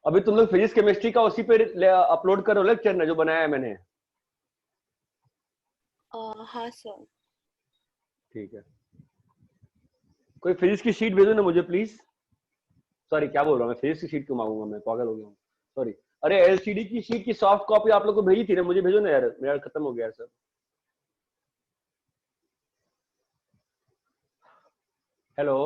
अभी तुम लोग फिजिक्स केमिस्ट्री का उसी पे अपलोड करो लेक्चर ना, जो बनाया है मैंने। हाँ सर। ठीक है, कोई फिजिक्स की शीट भेजो ना मुझे प्लीज। सॉरी क्या बोल रहा हूँ मैं, फिजिक्स की शीट क्यों मांगूंगा मैं, पागल हो गया हूँ। सॉरी। अरे एलसीडी की शीट की सॉफ्ट कॉपी आप लोग को भेजी थी ना, मुझे भेजो ना यार, मेरा खत्म हो गया सर। हेलो।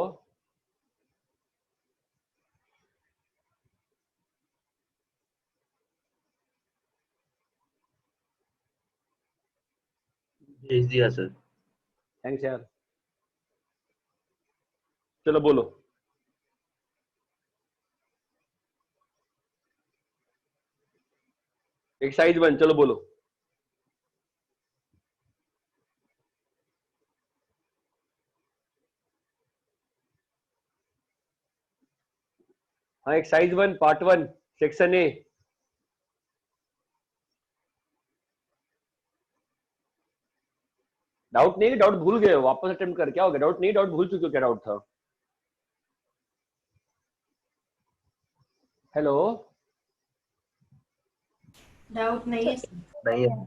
भेज दिया सर। थैंक्स यार। चलो बोलो। एक्सरसाइज 1 चलो बोलो। हाँ exercise 1 part 1 section A. Doubt नहीं, डाउट भूल गए हो, वापस अटेम्प्ट कर, क्या हो गया, डाउट नहीं, डाउट भूल चुके हो, क्या डाउट था। हेलो। डाउट नहीं है सर। नहीं है।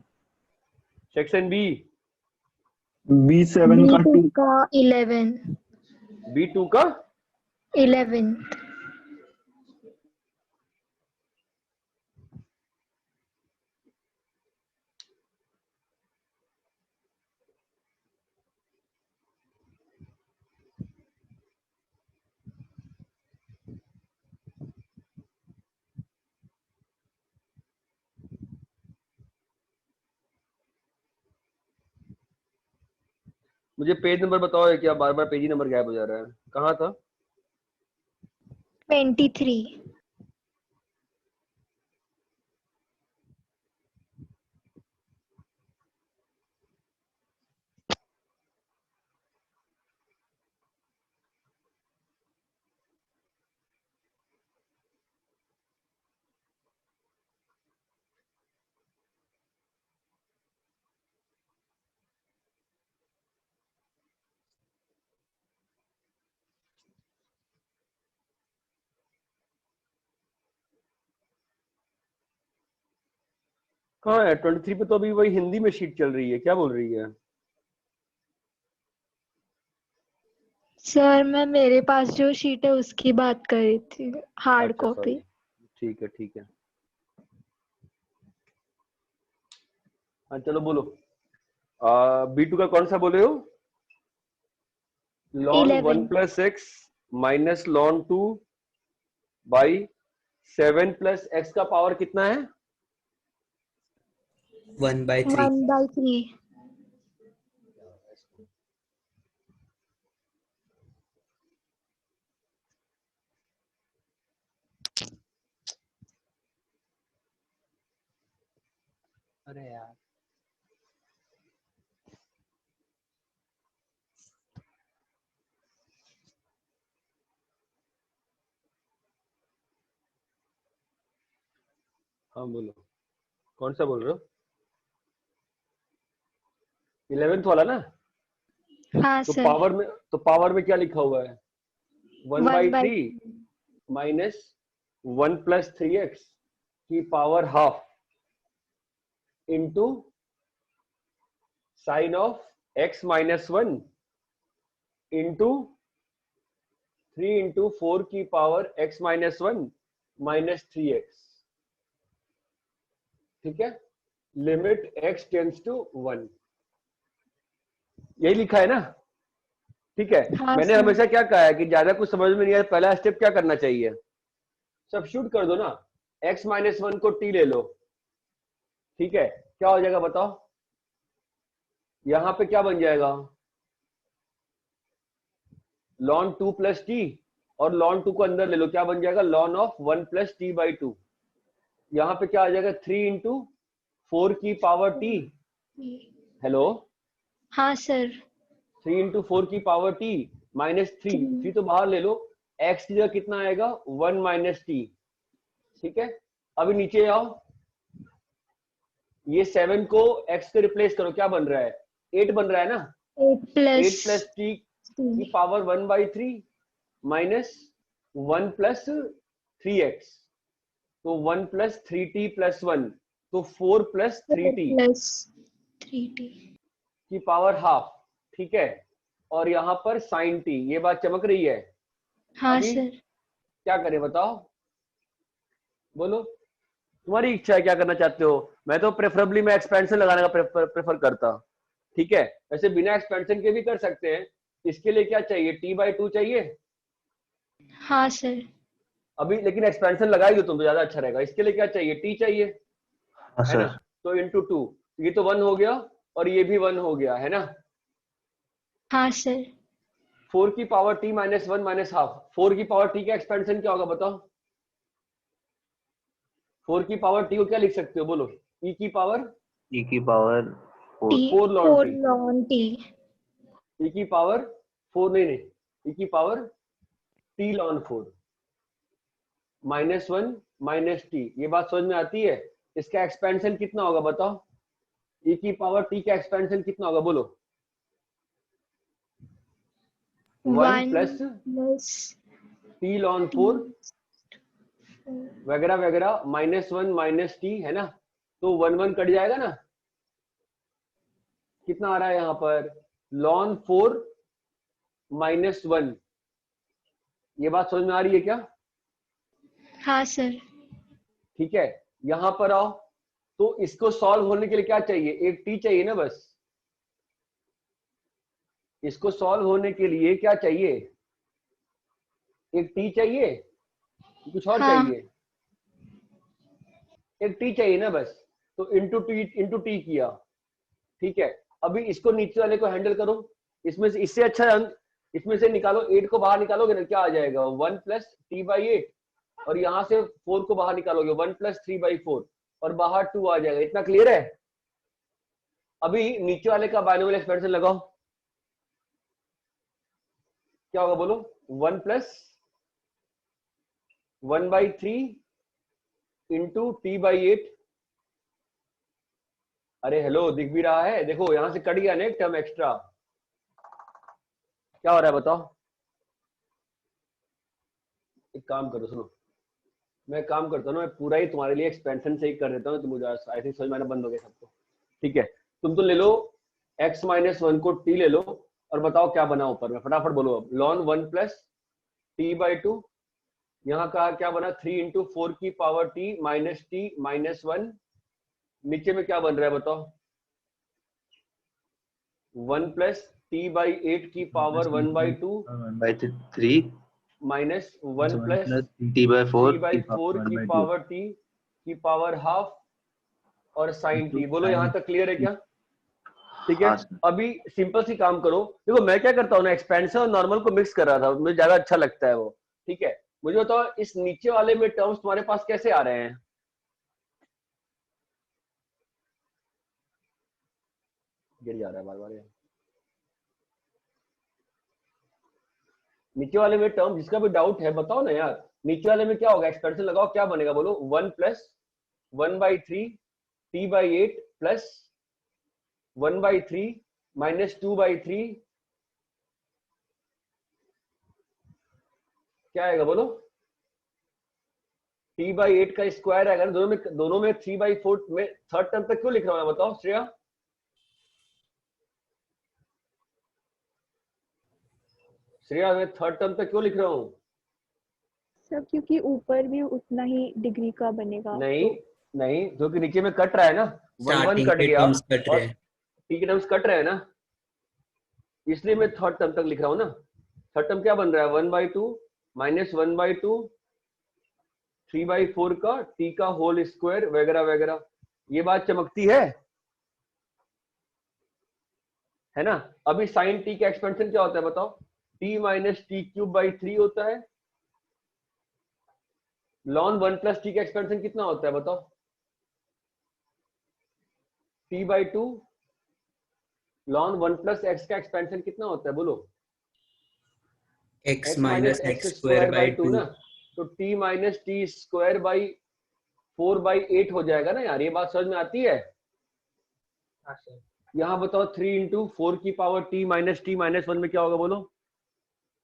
Section B. B7 का 2 का 11 B2 का 11 मुझे पेज नंबर बताओ, क्या बार बार पेज ही नंबर गायब हो जा रहा है, कहाँ था। 23। कहाँ है 23 पे, तो अभी वही हिंदी में शीट चल रही है, क्या बोल रही है। सर मैं मेरे पास जो शीट है उसकी बात कर रही थी, हार्ड अच्छा कॉपी। सॉरी, ठीक है ठीक है। हाँ चलो बोलो। B2 का कौन सा बोले हो। ln 1 11 plus x minus ln 2 by 7 plus x का पावर कितना है। 1/3। 1/3। अरे यार हाँ बोलो, कौन सा बोल रहे हो। 11th वाला ना। हाँ तो सर। पावर में क्या लिखा हुआ है, 1/3 माइनस 1 प्लस 3x की power half into sine of x minus 1 into 3 into 4 की power x minus 1 minus 3x। ठीक है, लिमिट x टेंड्स टू 1, यही लिखा है ना। ठीक है, हाँ मैंने सर। हमेशा क्या कहा है कि ज्यादा कुछ समझ में नहीं आया, पहला स्टेप क्या करना चाहिए, सब्स्टिट्यूट कर दो ना, x माइनस 1 को t ले लो। ठीक है, क्या हो जाएगा बताओ, यहां पे क्या बन जाएगा, ln 2 प्लस टी, और ln 2 को अंदर ले लो, क्या बन जाएगा, ln of 1 plus T by 2। यहाँ पे क्या आ जाएगा, 3 इंटू 4 की पावर टी। हेलो। हाँ सर। 3 इंटू 4 की पावर टी माइनस 3 तो बाहर ले लो, x की जगह कितना आएगा, 1 माइनस टी। ठीक है, अभी नीचे आओ, ये 7 को x से रिप्लेस करो, क्या बन रहा है, 8 बन रहा है ना। 8 प्लस टी की पावर 1/3 माइनस 1 प्लस 3x। तो 1 प्लस 3t प्लस 1, तो 4 प्लस 3t प्लस 3t की पावर हाफ, ठीक है। और यहाँ पर साइन t, ये बात चमक रही है। हाँ अभी सर। क्या करें बताओ, बोलो तुम्हारी इच्छा है, क्या करना चाहते हो। मैं तो प्रेफरेबली मैं एक्सपेंशन लगाने का प्रेफर करता, ठीक है। वैसे बिना एक्सपेंशन के भी कर सकते हैं। इसके लिए क्या चाहिए, t/2 चाहिए हाँ सर। अभी, लेकिन एक्सपेंशन लगा ही दो तुम तो ज्यादा अच्छा रहेगा। इसके लिए क्या चाहिए, t चाहिए, हाँ है ना। सर। तो इंटू 2, ये तो 1 हो गया और ये भी 1 हो गया, है ना। हाँ सर। 4 की power t minus 1 minus half, 4 की पावर t का एक्सपेंशन क्या होगा बताओ। 4 की पावर t को क्या लिख सकते हो, बोलो। e की पावर e की power 4। 4 ln four t, lawn T. e की पावर 4 नहीं, e की power t ln 4 minus 1 minus t, ये बात समझ में आती है। इसका एक्सपेंशन कितना होगा बताओ, e की पावर t का एक्सपेंशन कितना होगा, बोलो। 1 1 प्लस प्लस t ln 4 वगैरह वगैरह माइनस 1 माइनस t, है ना। तो 1 1 कट जाएगा ना, कितना आ रहा है यहाँ पर, ln 4 माइनस 1। ये बात समझ में आ रही है क्या, हाँ सर। ठीक है। यहां पर आओ, तो इसको सॉल्व होने के लिए क्या चाहिए, एक t चाहिए ना बस। इसको सॉल्व होने के लिए क्या चाहिए, एक t चाहिए, कुछ और हाँ चाहिए, एक t चाहिए ना बस। तो इंटू टी किया, ठीक है। अभी इसको नीचे वाले को हैंडल करो, इसमें से इससे अच्छा इसमें से निकालो, 8 को बाहर निकालोगे ना, क्या आ जाएगा, 1 प्लस t/8, और यहां से 4 को बाहर निकालोगे, 1 प्लस 3/4, और बाहर 2 आ जाएगा। इतना क्लियर है। अभी नीचे वाले का बाइनोमियल एक्सपेंशन लगाओ, क्या होगा बोलो, 1 प्लस 1/3 इंटू t/8। अरे हेलो, दिख भी रहा है, देखो यहां से कट गया ना एक टर्म एक्स्ट्रा। क्या हो रहा है बताओ। एक काम करो, सुनो, मैं काम करता हूँ ना, मैं पूरा ही तुम्हारे लिए एक्सपेंशन से ही कर देता हूँ, तो मुझे आई थिंक समझ में आना बंद हो गया सबको, ठीक है। तुम तो ले लो x माइनस 1 को t ले लो, और बताओ क्या बना ऊपर में, फटाफट बोलो। अब ln 1 प्लस t/2, यहाँ का क्या बना, 3 इंटू 4 की पावर t माइनस 1। नीचे में क्या बन रहा है बताओ, 1 प्लस t/8 की पावर 1/2 1/3 माइनस 1 प्लस t/4 3/4 की पावर t की पावर हाफ और साइन t। बोलो यहाँ तक क्लियर है क्या, ठीक है। हाँ सर। अभी सिंपल सी काम करो, देखो मैं क्या करता हूँ ना, एक्सपेंशन और नॉर्मल को मिक्स कर रहा था, मुझे ज्यादा अच्छा लगता है वो, ठीक है। मुझे बताओ इस नीचे वाले में टर्म्स तुम्हारे पास कैसे आ रहे हैं, गिर जा रहा है बार बार। नीचे वाले में टर्म, जिसका भी डाउट है बताओ ना यार, नीचे वाले में क्या होगा, एक्सपेंशन लगाओ, क्या बनेगा बोलो, 1 प्लस 1/3 t/8 प्लस 1/3 माइनस 2/3, क्या आएगा बोलो, t/8 का स्क्वायर आएगा। दोनों में 3/4 में थर्ड टर्म तक क्यों लिख रहा हूं बताओ श्रेया, श्रेया मैं थर्ड टर्म तक क्यों लिख रहा हूँ। सर क्योंकि ऊपर भी उतना ही डिग्री का बनेगा नहीं तो नहीं, क्योंकि नीचे में कट रहा है ना, 1 1 स्टार्टिंग कट के गया टर्म्स कट और रहे हैं। t के टर्म्स कट रहे हैं ना, इसलिए मैं थर्ड टर्म तक लिख रहा हूँ ना। थर्ड टर्म क्या बन रहा है, 1/2 माइनस 1/2 3/4 का t का होल स्क्वायर वगैरह वगैरह। ये बात चमकती है ना। अभी साइन t का एक्सपेंशन क्या होता है बताओ, t माइनस t³/3 होता है। ln 1 प्लस t का एक्सपेंशन कितना होता है बताओ, t/2। ln 1 प्लस x का एक्सपेंशन कितना होता है बोलो, x x minus minus x x square square by by 2 two. ना, तो t minus T square by 4/8 हो जाएगा ना यार। ये बात समझ में आती है। यहाँ बताओ 3 इंटू 4 की पावर t माइनस 1 में क्या होगा बोलो,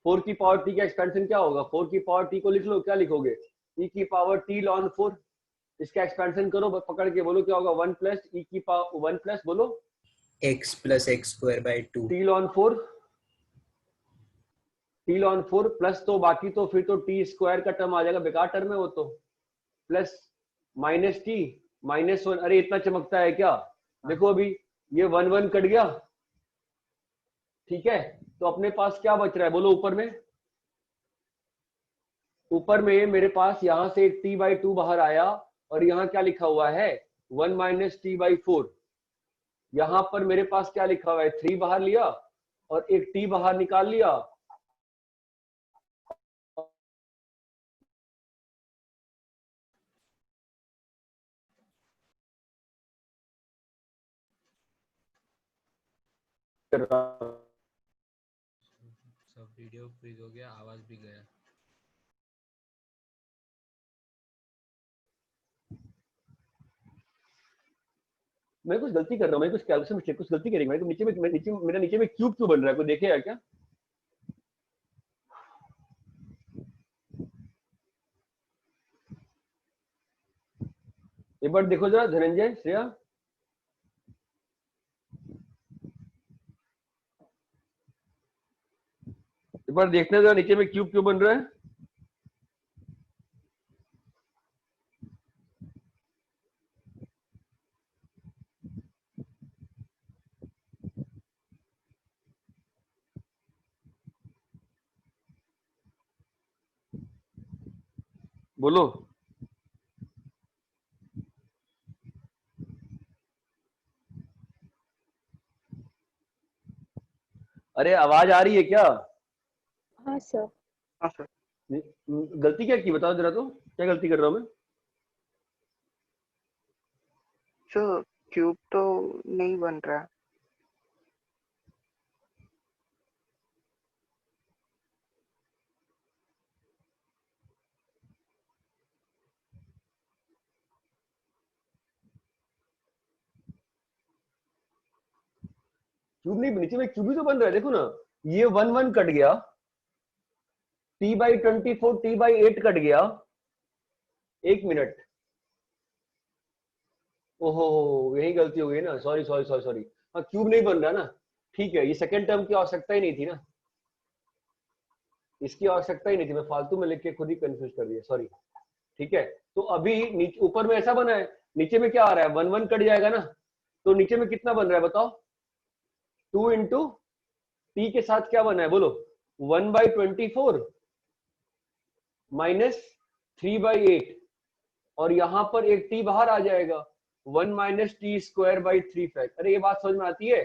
4 की पावर t का एक्सपेंशन क्या होगा, 4 की पावर t को लिख लो, क्या लिखोगे, e की पावर t ln 4, इसका एक्सपेंशन करो पकड़ के, बोलो क्या होगा, 1 प्लस ई की पावर 1 प्लस बोलो x plus x square by 2 T lawn 4 plus, तो बाकी तो फिर तो टी स्क्वायर का टर्म आ जाएगा, बेकार टर्म है वो तो, प्लस माइनस टी -1। अरे इतना चमकता है क्या? देखो अभी ये 1 1 कट गया, ठीक है, तो अपने पास क्या बच रहा है बोलो ऊपर में मेरे पास यहां से t/2 बाहर आया, और यहाँ क्या लिखा हुआ है 1 माइनस t/4। यहां पर मेरे पास क्या लिखा हुआ है 3 बाहर लिया और एक t बाहर निकाल लिया, सब वीडियो फ्रीज हो गया, आवाज भी गया। मैं कुछ गलती कर रहा हूँ, मैं कुछ कैलकुलेशन मिस्टेक, कुछ गलती करेंगे, मेरे को मेरा नीचे में क्यूब क्यों बन रहा है, कोई देखेगा क्या? एक बार देखो जरा धनंजय, श्रेया, एक बार देखने जरा नीचे में क्यूब क्यों बन रहा है। बोलो अरे आवाज आ रही है क्या? हाँ सर। हाँ सर। गलती क्या की बताओ जरा, तो क्या गलती कर रहा हूँ मैं? सर क्यूब तो नहीं बन रहा। क्यूब नहीं, नीचे में क्यूब ही तो बन रहा है, देखो ना, ये 1 1 कट गया, t/24 t/8 कट गया, 1 मिनट, ओहो यही गलती हो गई ना, सॉरी सॉरी सॉरी सॉरी। हाँ क्यूब नहीं बन रहा ना, ठीक है, ये सेकंड टर्म की आवश्यकता ही नहीं थी ना, इसकी आवश्यकता ही नहीं थी, मैं फालतू में लिख के खुद ही कंफ्यूज कर दिया, सॉरी। ठीक है, तो अभी ऊपर में ऐसा बना है, नीचे में क्या आ रहा है 1 1 कट जाएगा ना, तो नीचे में कितना बन रहा है बताओ, 2 इंटू टी के साथ क्या बना है बोलो, 1/24 माइनस 3/8, और यहां पर एक टी बाहर आ जाएगा, 1 minus T square by 3 fact. अरे ये बात समझ में आती है?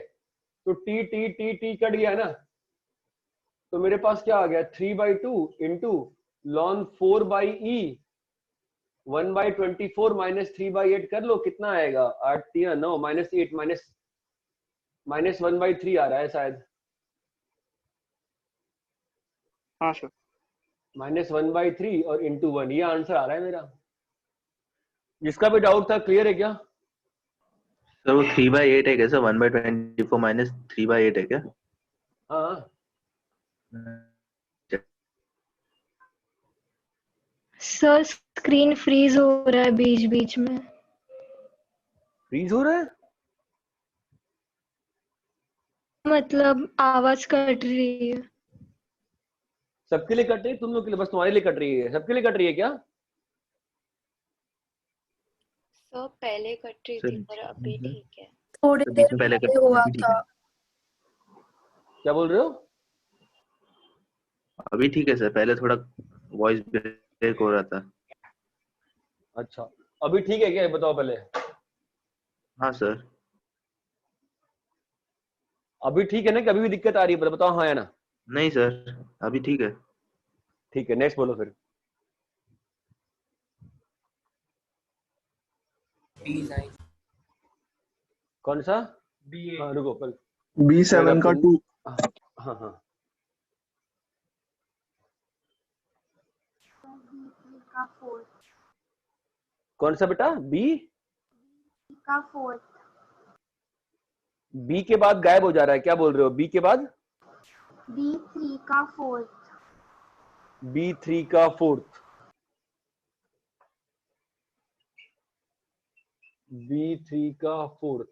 तो T t t t cut गया ना, तो मेरे पास क्या आ गया 3/2 इंटू लॉन 4/e 1/24 माइनस 3/8 कर लो, कितना आएगा 8 3 9 -8 माइनस 1/3 आ रहा है शायद, हाँ सर। -1/3 और इंटू 1, ये आंसर आ रहा है मेरा। जिसका भी डाउट था क्लियर है क्या? सर वो 3/8 है क्या सर? 1/24 माइनस 3/8 है क्या? हाँ सर स्क्रीन फ्रीज हो रहा है बीच बीच में। फ्रीज हो रहा है, मतलब आवाज कट रही है। सबके लिए कट रही है, तुम लोग के लिए, बस तुम्हारे लिए कट रही है? सबके लिए कट रही है क्या? सर पहले कट रही थी पर अभी ठीक है। थोड़ी तो देर बीच में पहले पहले हुआ अभी ठीक था। है। क्या बोल रहे हो? अभी ठीक है सर, पहले थोड़ा वॉइस ब्रेक हो रहा था। अच्छा अभी ठीक है क्या, ये बताओ पहले। हाँ सर। अभी ठीक है ना, कि अभी भी दिक्कत आ रही है, बताओ हाँ या ना। नहीं सर, अभी ठीक है। ठीक है, नेक्स्ट बोलो फिर। B9 कौन सा? B8 हाँ रुको कल B7 का 2। हाँ हाँ का 4 कौन सा बेटा? बी का 4 बी के बाद गायब हो जा रहा है, क्या बोल रहे हो? बी के बाद B3 का 4 B3 का 4th, b3 का फोर्थ,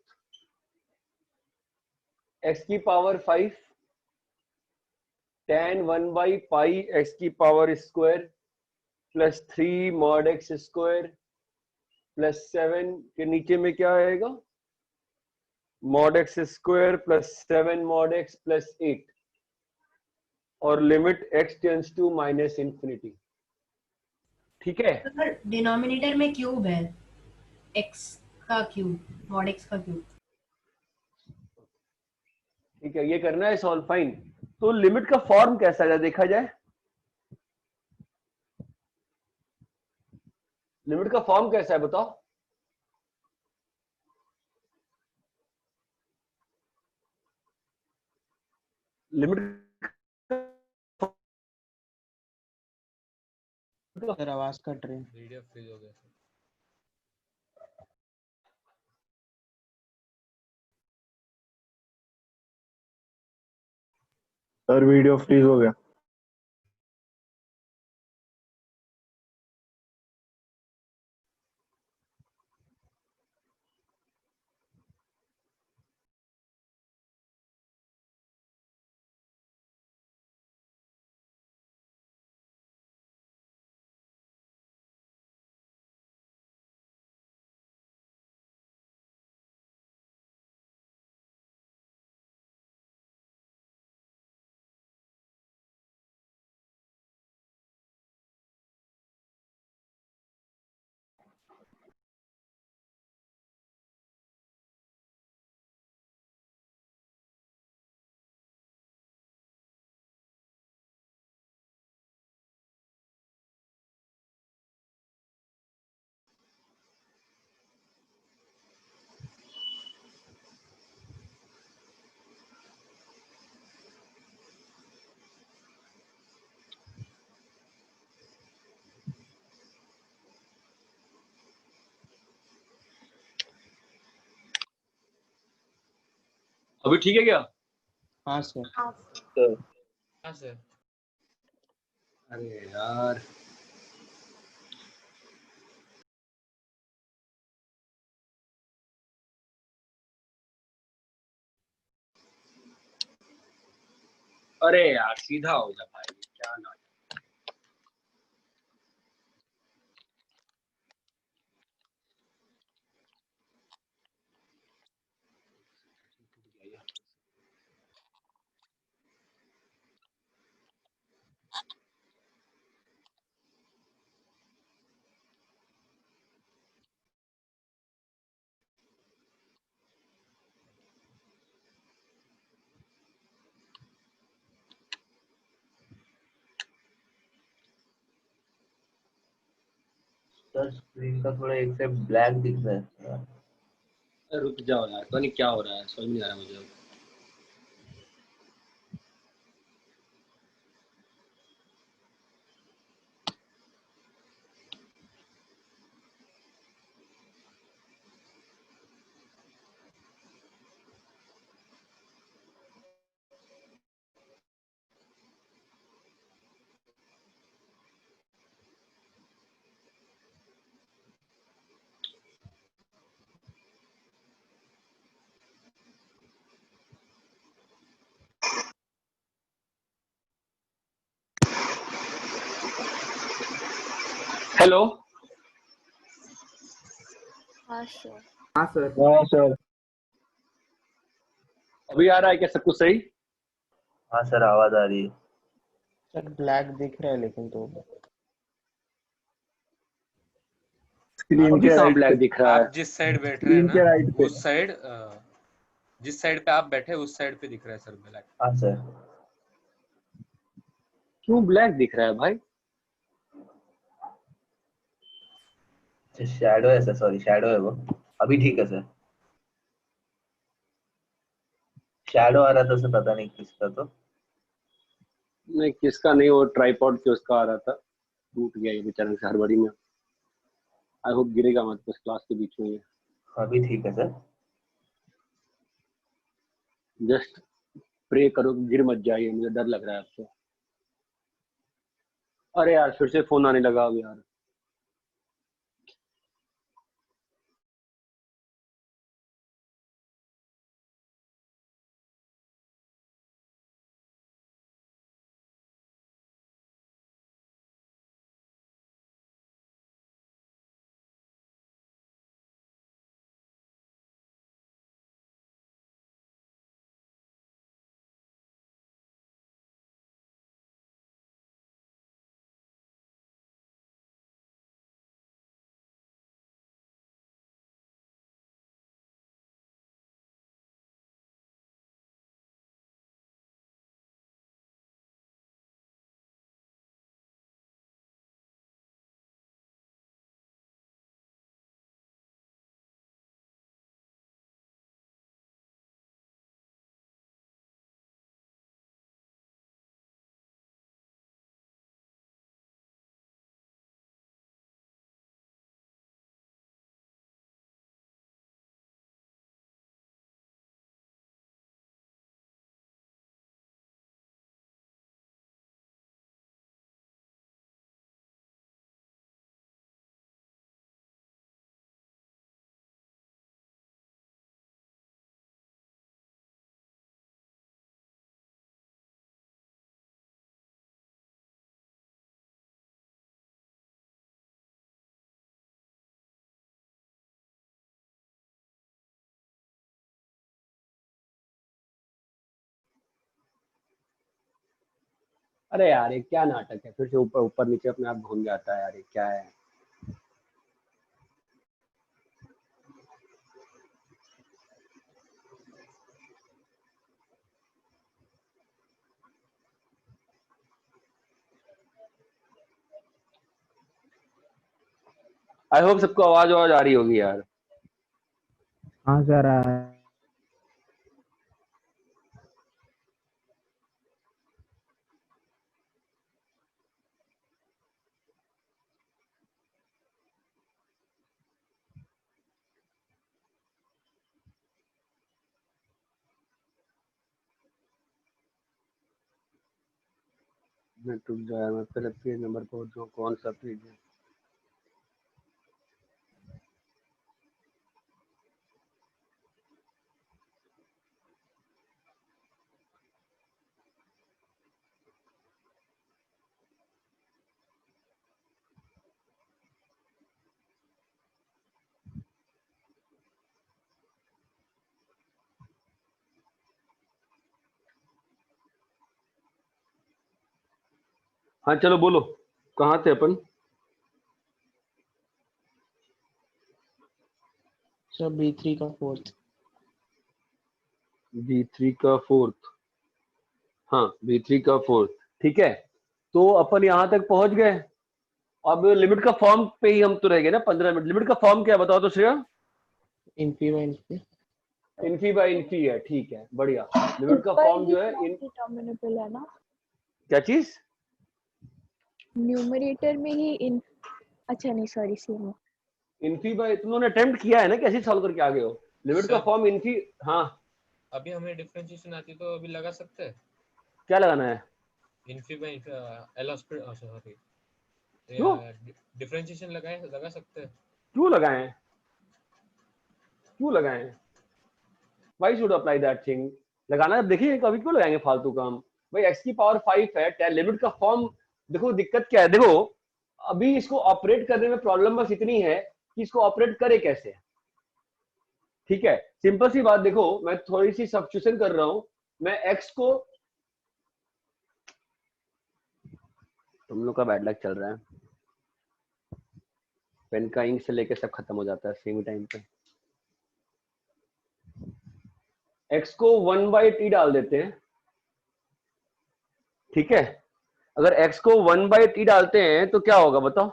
x की power 5 tan 1 by pi x की power square plus 3 mod x स्क्वायर प्लस 7 के नीचे में क्या आएगा, mod x स्क्वायर प्लस 7 mod x प्लस 8 और limit x tends to minus infinity. ठीक है, सर डिनोमिनेटर में क्यूब है, x का क्यूब, मॉड x का क्यूब। ठीक है, ये करना है सॉल्व। फाइन। तो लिमिट का फॉर्म कैसा है देखा जाए, लिमिट का फॉर्म कैसा है बताओ। लिमिट सर आवाज कट रही है। वीडियो फ्रीज हो गया सर। सर वीडियो फ्रीज हो गया। अभी ठीक है क्या? हाँ सर। हाँ सर। अरे यार अरे यार सीधा हो जा भाई, क्या ना। सर स्क्रीन का थोड़ा एक से ब्लैक दिख रहा है। रुक जाओ यार, पता नहीं क्या हो रहा है, समझ नहीं आ रहा मुझे। हेलो, हाँ सर। हाँ सर। हाँ सर। अभी आ रहा है क्या सब कुछ सही? हाँ सर आवाज आ रही है। सर ब्लैक दिख रहा है लेकिन तो स्क्रीन के राइट ब्लैक दिख रहा है। आप जिस साइड बैठ रहे हैं के राइट ना, पे। उस साइड जिस साइड पे आप बैठे उस साइड पे दिख रहा है सर ब्लैक। हाँ सर। क्यों ब्लैक दिख रहा है भाई? शैडो है सर, सॉरी शैडो है वो। अभी ठीक है सर। शैडो आ रहा था सर, पता नहीं किसका तो। नहीं किसका नहीं, वो ट्राइपॉड के उसका आ रहा था, टूट गया ये बेचारे से हड़बड़ी में। आई होप गिरेगा मत बस क्लास के बीच में ये। अभी ठीक है सर। जस्ट प्रे करो कि गिर मत जाइए, मुझे डर लग रहा है आपसे। अरे यार फिर से फोन आने लगा अब यार। अरे यार ये क्या नाटक है, फिर से ऊपर ऊपर नीचे अपने आप घूम जाता है यार, ये क्या है। आई होप सबको आवाज आ रही होगी यार। हाँ सर। मैं टूट जाया, मैं पहले पेज नंबर पहुंच जाऊँ, कौन सा पेज है। हाँ चलो बोलो, कहाँ थे अपन। सर B3 का फोर्थ। B3 का फोर्थ, हाँ B3 का फोर्थ, ठीक है। तो अपन यहाँ तक पहुंच गए। अब लिमिट का फॉर्म पे ही हम तो रह गए ना 15 मिनट। लिमिट का फॉर्म क्या बताओ तो Shreya. Infi by infi. Infi by infi है, ठीक है बढ़िया। लिमिट का फॉर्म जो है डिटर्मिनेबल है ना, क्या चीज, न्यूमरेटर में ही इन, अच्छा नहीं सॉरी सेम। इन्फी बाय, तुमने अटेम्प्ट किया है ना, कैसे सॉल्व करके आ गए हो। लिमिट का सर, फॉर्म इन्फी, हाँ अभी हमें डिफरेंशिएशन आती तो अभी लगा सकते हैं। क्या लगाना है, इन्फी बाय एल सॉरी क्यों डिफरेंशिएशन लगा सकते हैं। क्यों लगाएं, क्यों लगाएं, why should apply that thing. लगाना है, देखिए कभी क्यों लगाएंगे फालतू काम। भाई x की पावर 5 है, लिमिट का फॉर्म। देखो दिक्कत क्या है, देखो अभी इसको ऑपरेट करने में प्रॉब्लम बस इतनी है कि इसको ऑपरेट करे कैसे। ठीक है, सिंपल सी बात, देखो मैं थोड़ी सी सब्स्टिट्यूशन कर रहा हूं। मैं x को, तुम लोग का बैड लक चल रहा है, पेन का इंक से लेके सब खत्म हो जाता है सेम टाइम पे। x को 1/t डाल देते हैं, ठीक है। अगर x को 1/t डालते हैं तो क्या होगा बताओ।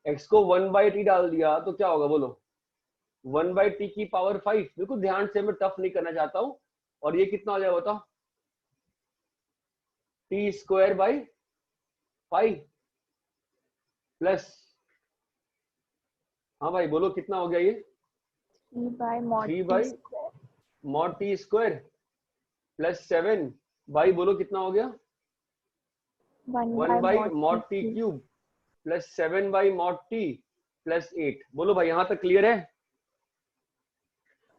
x को 1/t डाल दिया तो क्या होगा बोलो, 1/t की पावर 5। बिल्कुल ध्यान से, मैं टफ नहीं करना चाहता हूं। और ये कितना हो जाएगा बताओ, t² बाई 5 प्लस, हाँ भाई बोलो कितना हो गया ये, 3 mod t² प्लस 7 बाई, बोलो कितना हो गया, 1/mod t³ plus 7/mod t plus 8। बोलो भाई यहां तक क्लियर है।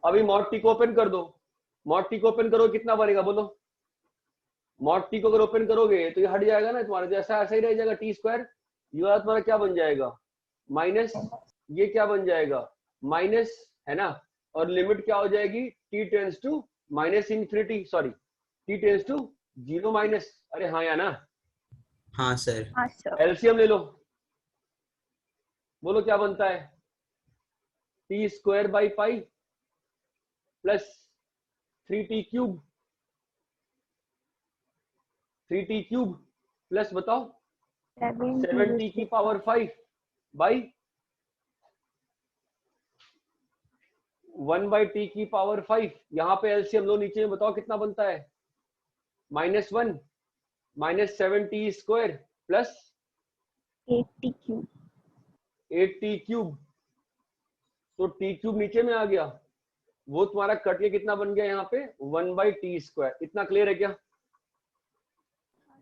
अभी mod t को ओपन कर दो, mod t को ओपन करो कितना बनेगा बोलो। mod t को अगर ओपन करोगे तो ये हट जाएगा ना तुम्हारा, जैसा ऐसा ही रह जाएगा t²। ये वाला तुम्हारा क्या बन जाएगा माइनस, ये क्या बन जाएगा माइनस, है ना। और लिमिट क्या हो जाएगी, t tends to -∞, sorry t tends to 0 minus. अरे हाँ या ना, हाँ सर। हाँ सर। एलसीएम ले लो, बोलो क्या बनता है, t² by 5 plus 3t³ 3t³ plus बताओ 7t की पावर 5 बाई 1/t की पावर 5। यहां पे एलसीएम लो, नीचे में बताओ कितना बनता है, -1 -7t² प्लस 8t³। तो t³ नीचे में आ गया, वो तुम्हारा कट के कितना बन गया यहाँ पे 1/t²। इतना क्लियर है क्या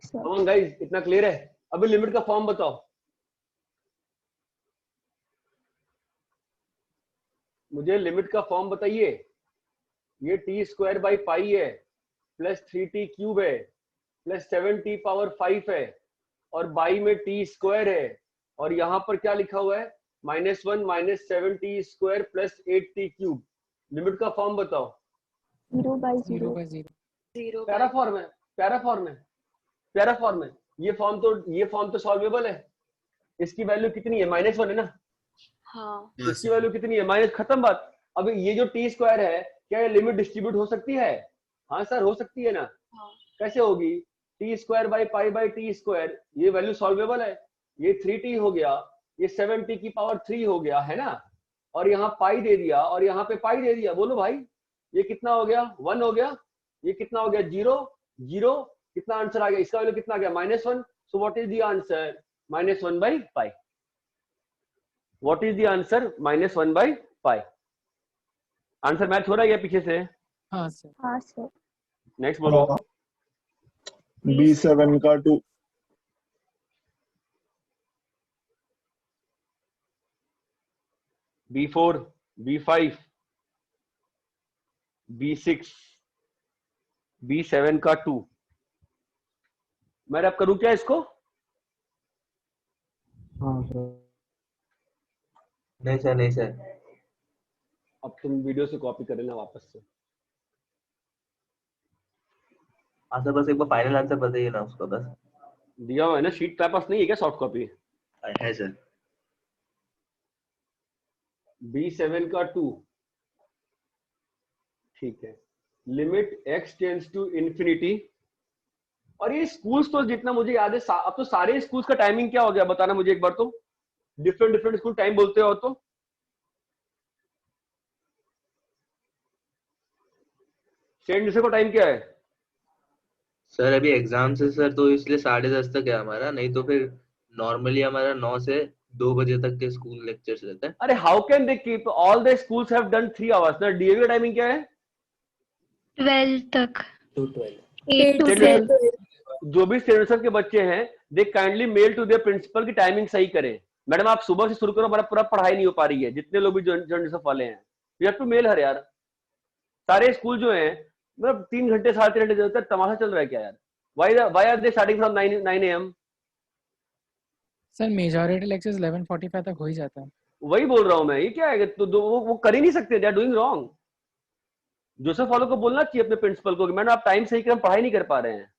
गाइस, इतना क्लियर है। अभी लिमिट का फॉर्म बताओ मुझे, लिमिट का फॉर्म बताइए। ये t² बाई पाई है प्लस 3t³ है प्लस 7t पावर 5 है और बाई में t² है और यहाँ पर क्या लिखा हुआ है -1 -7t² प्लस 8t³। लिमिट का फॉर्म बताओ। 0/0 0 प्यारा फॉर्म है, प्यारा फॉर्म है, प्यारा फॉर्म है। ये फॉर्म तो सॉल्वेबल है। इसकी वैल्यू कितनी है? -1 है ना। हाँ इसकी वैल्यू कितनी है? माइनस, खत्म बात। अब ये जो टी स्क्वायर है, क्या ये लिमिट डिस्ट्रीब्यूट हो सकती है? हाँ सर, हो सकती है ना। हाँ कैसे होगी? T square by pi by T square, ये वैल्यू सॉल्वेबल है। ये 3t हो गया, ये 7t की पावर 3 हो गया, है ना। और यहाँ पाई दे दिया और यहाँ पे पाई दे दिया। बोलो भाई, ये कितना हो गया? 1 हो गया। ये कितना हो गया? 0 0। कितना आंसर आ गया? इसका वैल्यू कितना आ गया? -1। So what is the answer? -1 by pi. What is the answer? -1 by pi. Answer match हो रहा है क्या पीछे से? हाँ सर। हाँ सर। नेक्स्ट बोलो। B7 का 2। B4, B5, B6, B7 का 2। मैं अब करूं क्या इसको? हाँ सर। नहीं सर, नहीं सर। अब तुम वीडियो से कॉपी कर लेना वापस से। हाँ सर, बस एक बार फाइनल आंसर बताइए ना उसका बस। दिया हुआ है ना, शीट तुम्हारे पास नहीं है क्या? सॉफ्ट कॉपी है सर। B7 का 2, ठीक है। Limit x tends to infinity. और ये स्कूल्स तो जितना मुझे याद है, अब तो सारे स्कूल्स का टाइमिंग क्या हो गया बताना मुझे एक बार तो। डिफरेंट स्कूल टाइम बोलते हो तो। सेंट जोसेफ का टाइम क्या है? सर अभी एग्जाम से सर, तो इसलिए 10:30 तक है हमारा, नहीं तो फिर नॉर्मली हमारा 9 से 2 बजे तक के स्कूल लेक्चर्स रहते हैं। अरे how can they keep all the schools have done 3 hours ना। डीएवी का टाइमिंग क्या है? 12 तक। 8 to 12। जो भी सेंट जोसेफ के बच्चे हैं, they kindly mail to their principal की टाइमिंग सही करें। मैडम आप सुबह से शुरू करो, हमारा पूरा पढ़ाई नहीं हो पा रही है। जितने लोग भी सेंट जोसेफ वाले हैं, यू हैव टू मेल हर यार। सारे स्कूल जो हैं, मतलब 3 घंटे 3.5 घंटे तक तमाशा चल रहा है क्या यार? Why are they starting from 9 AM? Sir majority lectures 11:45 तक हो ही जाता है। वही बोल रहा हूं मैं। ये क्या है? तो वो कर ही नहीं सकते। They are doing wrong. Joseph वालों को बोलना चाहिए अपने प्रिंसिपल को कि मैडम आप टाइम सही कर, हम पढ़ाई नहीं कर पा रहे हैं।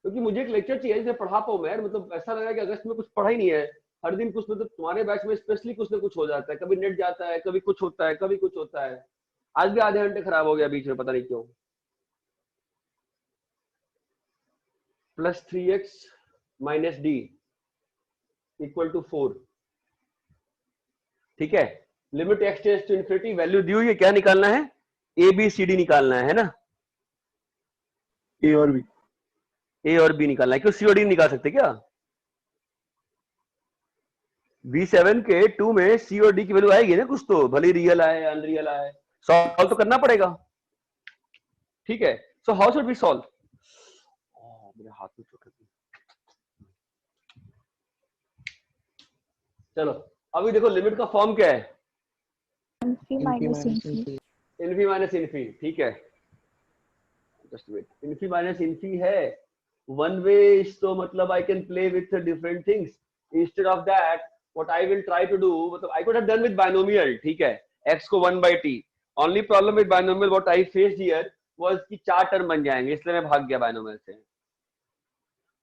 क्योंकि मुझे एक लेक्चर चाहिए जिसे पढ़ा पाऊं मैं। मतलब ऐसा लगा कि अगस्त में कुछ पढ़ा ही नहीं है। हर दिन कुछ, मतलब तुम्हारे बैच में स्पेशली कुछ ना कुछ हो जाता है। कभी नेट जाता है, कभी कुछ होता है, कभी कुछ होता है। आज भी आधे घंटे खराब हो गया बीच में, पता नहीं क्यों। +3x - d = 4। ठीक है। Limit x tends to infinity, value दी हुई है। क्या निकालना है? ABCD निकालना है ना। A और B। A और B निकालना है। क्यों C और D नहीं निकाल सकते क्या? B7 के 2 में C और D की वैल्यू आएगी ना कुछ तो, भले रियल आए अनरियल आए। सॉल्व तो करना पड़ेगा। ठीक है। So how should we solve? मेरे हाथ में चोट लगी। चलो अभी देखो, लिमिट का फॉर्म क्या है? Infi minus infi. ठीक है, just wait. Infi minus infi है। वन वे तो मतलब I can play with different things. Instead of that what I will try to do, मतलब I could have done with binomial. ठीक है, x को 1/t। Only problem with binomial what I faced here was कि 4 term बन जाएंगे, इसलिए मैं भाग गया बाइनोमियल से।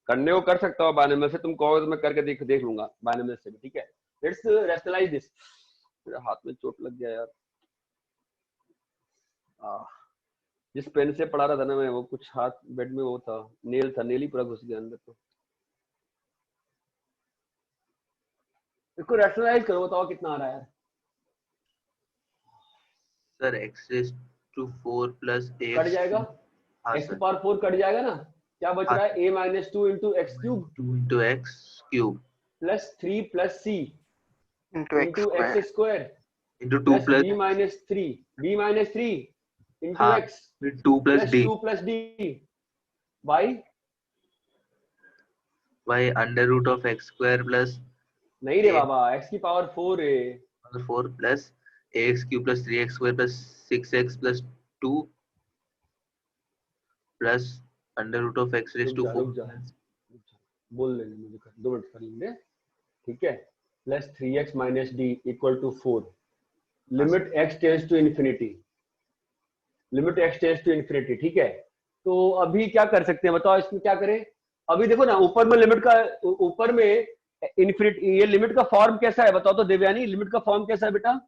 करने को कर सकता हूँ बाइनोमियल से, तुम कहोगे तो मैं करके देख लूंगा बाइनोमियल से भी। ठीक है, लेट्स रैशनलाइज दिस। मेरे हाथ में चोट लग गया यार। जिस पेन से पढ़ा रहा था ना मैं, वो कुछ हाथ बेड में वो था, नेल था, नेल ही पूरा घुस गया अंदर। तो इसको रैशनलाइज करो, बताओ कितना आ रहा है? Sir x⁴ plus a cut जाएगा। हाँ x सर। पावर 4 कट जाएगा ना। क्या बच रहा है? a - 2 × x³ 2 × x³ plus 3 plus c into x × square x² into 2 plus plus b - 3 into हाँ, x 2 plus plus d 2 plus d by √(x² plus नहीं रे a बाबा, x की पावर 4 है। 4 plus ax³ plus 3x² plus 6x plus 2 plus √(x⁴ रुक जा, बोल लेंगे मुझे, 2 मिनट कर लेंगे। ठीक है, plus 3x - d = 4। Limit x tends to infinity, limit x tends to infinity, ठीक है। तो अभी क्या कर सकते हैं बताओ, इसमें क्या करें? अभी देखो ना, ऊपर में लिमिट का, ऊपर में इन्फिनिटी, ये लिमिट का फॉर्म कैसा है बताओ तो देवयानी, लिमिट का फॉर्म कैसा है बेटा?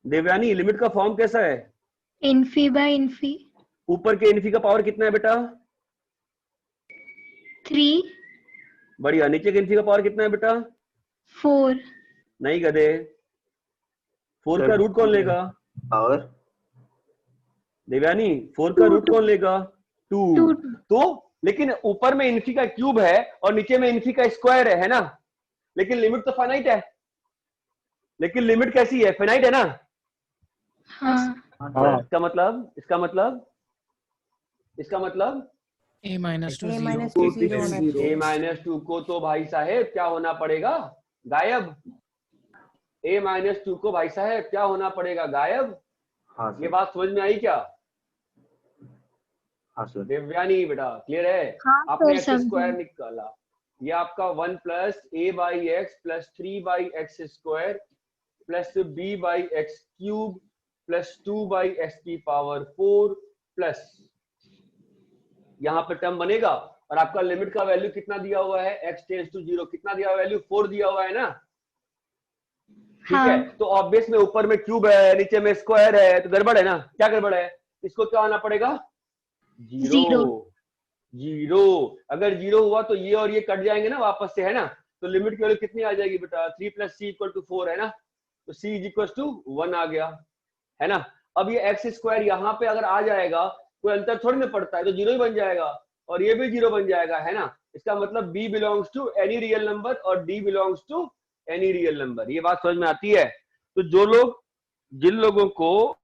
देवयानी लिमिट का फॉर्म कैसा है? Infi by infi. ऊपर के इन्फी का पावर कितना है बेटा? 3। बढ़िया। नीचे के इन्फी का पावर कितना है बेटा? 4। नहीं गधे, 4 सर, का रूट कौन लेगा? पावर देवयानी 4 का रूट कौन लेगा? 2। 2। तो लेकिन ऊपर में इन्फी का क्यूब है और नीचे में इन्फी का स्क्वायर है ना, लेकिन लिमिट तो फाइनाइट है। लेकिन लिमिट कैसी है? फाइनाइट है ना। हाँ। हाँ इसका मतलब, इसका मतलब a minus 2 a 0 minus 2 0 होना चाहिए। a माइनस 2 को तो भाई साहेब क्या होना पड़ेगा? गायब। a माइनस 2 को भाई साहेब क्या होना पड़ेगा? गायब। हाँ ये सर, बात समझ में आई क्या? हाँ सर, देवयानी बेटा क्लियर है? हाँ आपने सर, एक्स समझी। स्क्वायर निकाला, ये आपका 1 plus a by x plus 3 by x square plus b by x cube plus 2 by x की पावर 4 प्लस यहाँ पे टर्म बनेगा। और आपका लिमिट का वैल्यू कितना दिया हुआ है? x टेंड्स टू 0 कितना दिया हुआ वैल्यू? 4 दिया हुआ है ना, ठीक है। हाँ। तो ऑब्वियस में ऊपर में क्यूब है, नीचे में स्क्वायर है, तो गड़बड़ है ना। क्या गड़बड़ है? इसको क्या आना पड़ेगा? 0। 0 अगर 0 हुआ तो ये और ये कट जाएंगे ना वापस से, है ना। तो लिमिट की वैल्यू कितनी आ जाएगी बेटा? 3 प्लस सी इक्वल टू 4 है ना, तो c इज इक्वल टू 1 आ गया, है ना। अब ये एक्स स्क्वायर यहाँ पे अगर आ जाएगा, कोई अंतर थोड़ी ना पड़ता है, तो 0 ही बन जाएगा और ये भी 0 बन जाएगा, है ना। इसका मतलब b belongs to any real number और d belongs to any real number. ये बात समझ में आती है? तो जिन लोगों को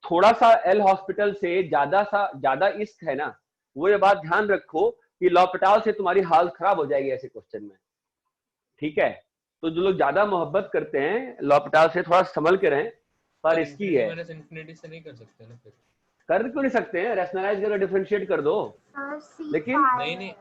थोड़ा सा एल हॉस्पिटल से ज्यादा इश्क है ना, वो ये बात ध्यान रखो कि लॉपिटाल से तुम्हारी हालत खराब हो जाएगी ऐसे क्वेश्चन में, ठीक है। तो जो लोग ज्यादा मोहब्बत करते हैं लॉपिटाल से, थोड़ा संभल के रहें। पर इसकी है, इन्फिनिटी से नहीं कर सकते ना फिर? कर क्यों नहीं सकते हैं? रैशनलाइज करके डिफरेंशिएट कर दो। सर सी लेकिन नहीं नहीं,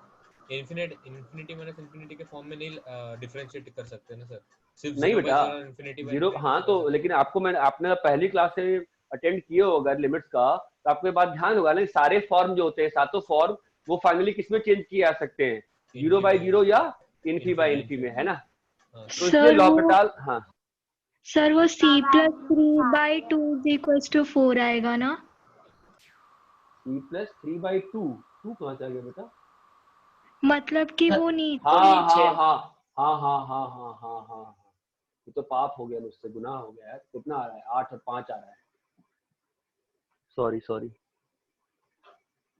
इन्फिनिटी माइनस इन्फिनिटी के फॉर्म में नहीं डिफरेंशिएट कर सकते ना सर, सिर्फ नहीं बेटा, इन्फिनिटी 0 हाँ तो, लेकिन आपको आपने पहली क्लास से अटेंड किए हो अगर लिमिट्स का, तो आपको ये बात ध्यान होगा ना, सारे फॉर्म जो होते हैं, सातों फॉर्म, वो फाइनली किसमें चेंज किए जा सकते हैं? 0/0 या इन्फी बाई इन्फी में, है ना। तो इसलिए सर लॉपिटाल, हाँ सर वो c plus 3/2 is equals to 4 आएगा ना? c प्लस 3/2, 2 कहाँ से आ गया बेटा? मतलब कि वो नीचे। हाँ, ये तो पाप हो गया मुझसे, गुनाह हो गया यार। कितना आ रहा है? 8 और 5 आ रहा है। सॉरी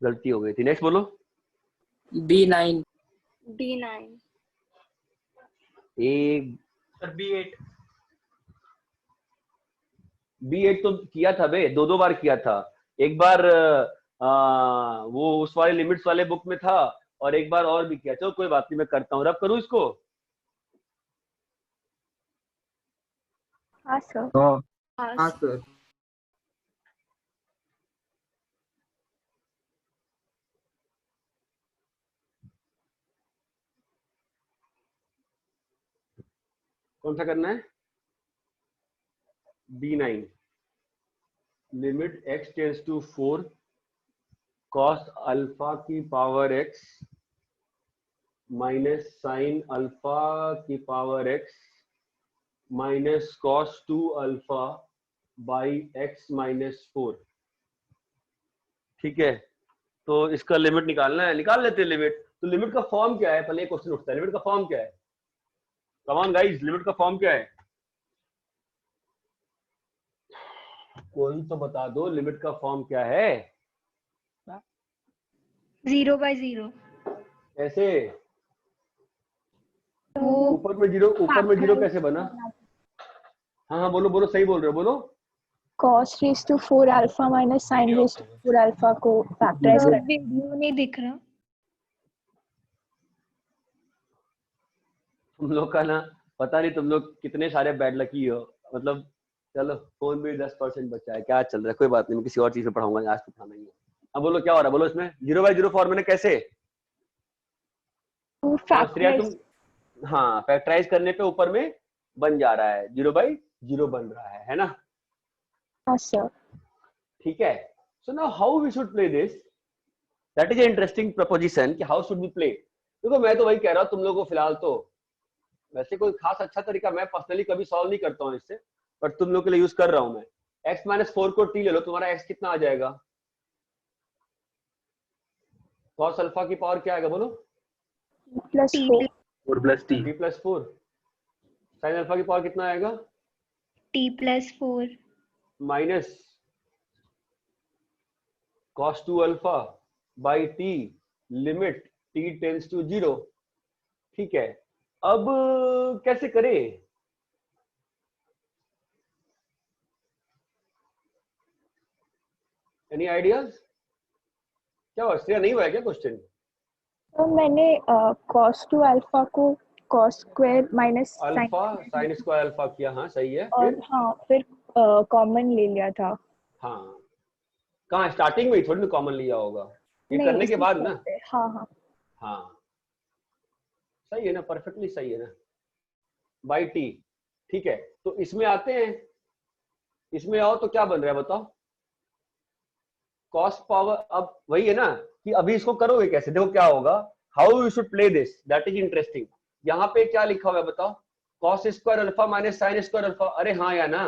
गलती हो गई थी। नेक्स्ट बोलो। b9 B9 एक सर B8 B8 तो किया था बे, 2 बार किया था। एक बार वो उस वाले लिमिट्स वाले बुक में था और एक बार और भी किया। चलो कोई बात नहीं, मैं करता हूँ। रब करूँ इसको? हाँ सर। हाँ हाँ सर, कौन सा करना है? B9 limit x tends to 4 cos alpha की power x minus sine alpha की power x minus cos 2 alpha by x minus 4, ठीक है। तो इसका लिमिट निकालना है, निकाल लेते हैं लिमिट। तो लिमिट का फॉर्म क्या है? पहले क्वेश्चन उठता है, लिमिट का फॉर्म क्या है? कम ऑन गाइस, लिमिट का फॉर्म क्या है? कोई तो बता दो, लिमिट का फॉर्म क्या है? 0/0। कैसे? वो ऊपर में जीरो कैसे बना? हाँ बोलो, सही बोल रहे हो, बोलो। cos raised to 4 alpha minus sin raised to 4 alpha को फैक्टराइज सर कर। वीडियो नहीं दिख रहा। तुम लोग का ना पता नहीं तुम लोग कितने सारे बैड लकी हो। मतलब चलो, फोन में 10% बचा है, क्या चल रहा है? कोई बात नहीं, मैं किसी और चीज में पढ़ाऊंगा, आज तो पढ़ाना ही है। अब बोलो क्या हो रहा है? बोलो इसमें 0/0 फॉर्मूला कैसे? तो श्रेया फैक्टराइज तुम, हाँ फैक्टराइज करने पे ऊपर में बन जा रहा है, 0/0 बन रहा है ना? हाँ सर। ठीक है, so now how we should play this, that is a interesting proposition कि हाउ शुड वी प्ले। देखो मैं तो वही कह रहा हूँ तुम लोगों को, फिलहाल तो वैसे कोई खास अच्छा तरीका मैं पर्सनली कभी सॉल्व नहीं करता हूँ इससे, बट तुम लोग के लिए यूज कर रहा हूँ मैं। x-4 को t ले लो, तुम्हारा x कितना आ जाएगा? cos अल्फा की पावर क्या आएगा बोलो? +4 4 + t t+4। sin अल्फा की पावर कितना आएगा? t+4 minus cos 2 alpha by t limit t tends to 0। ठीक है, अब कैसे करें? Any ideas? क्या हुआ श्रेया, नहीं हुआ है क्या क्वेश्चन? तो मैंने cos 2 अल्फा को cos square minus alpha sin square alpha किया, हाँ सही है। और फिर हाँ फिर कॉमन ले लिया था। हाँ, कहाँ स्टार्टिंग में ही थोड़ी ना कॉमन लिया होगा, ये नहीं, करने के इसी बाद से ना। होते हैं। हाँ हाँ हाँ सही है ना, परफेक्टली सही है ना, बाई टी। ठीक है, तो इसमें आते हैं, इसमें आओ तो क्या बन रहा है बताओ? कॉस पावर, अब वही है ना कि अभी इसको करोगे कैसे, देखो क्या होगा, how you should play this, that is interesting. यहाँ पे क्या लिखा हुआ है बताओ? Cos square alpha minus sine square alpha, अरे हाँ या ना,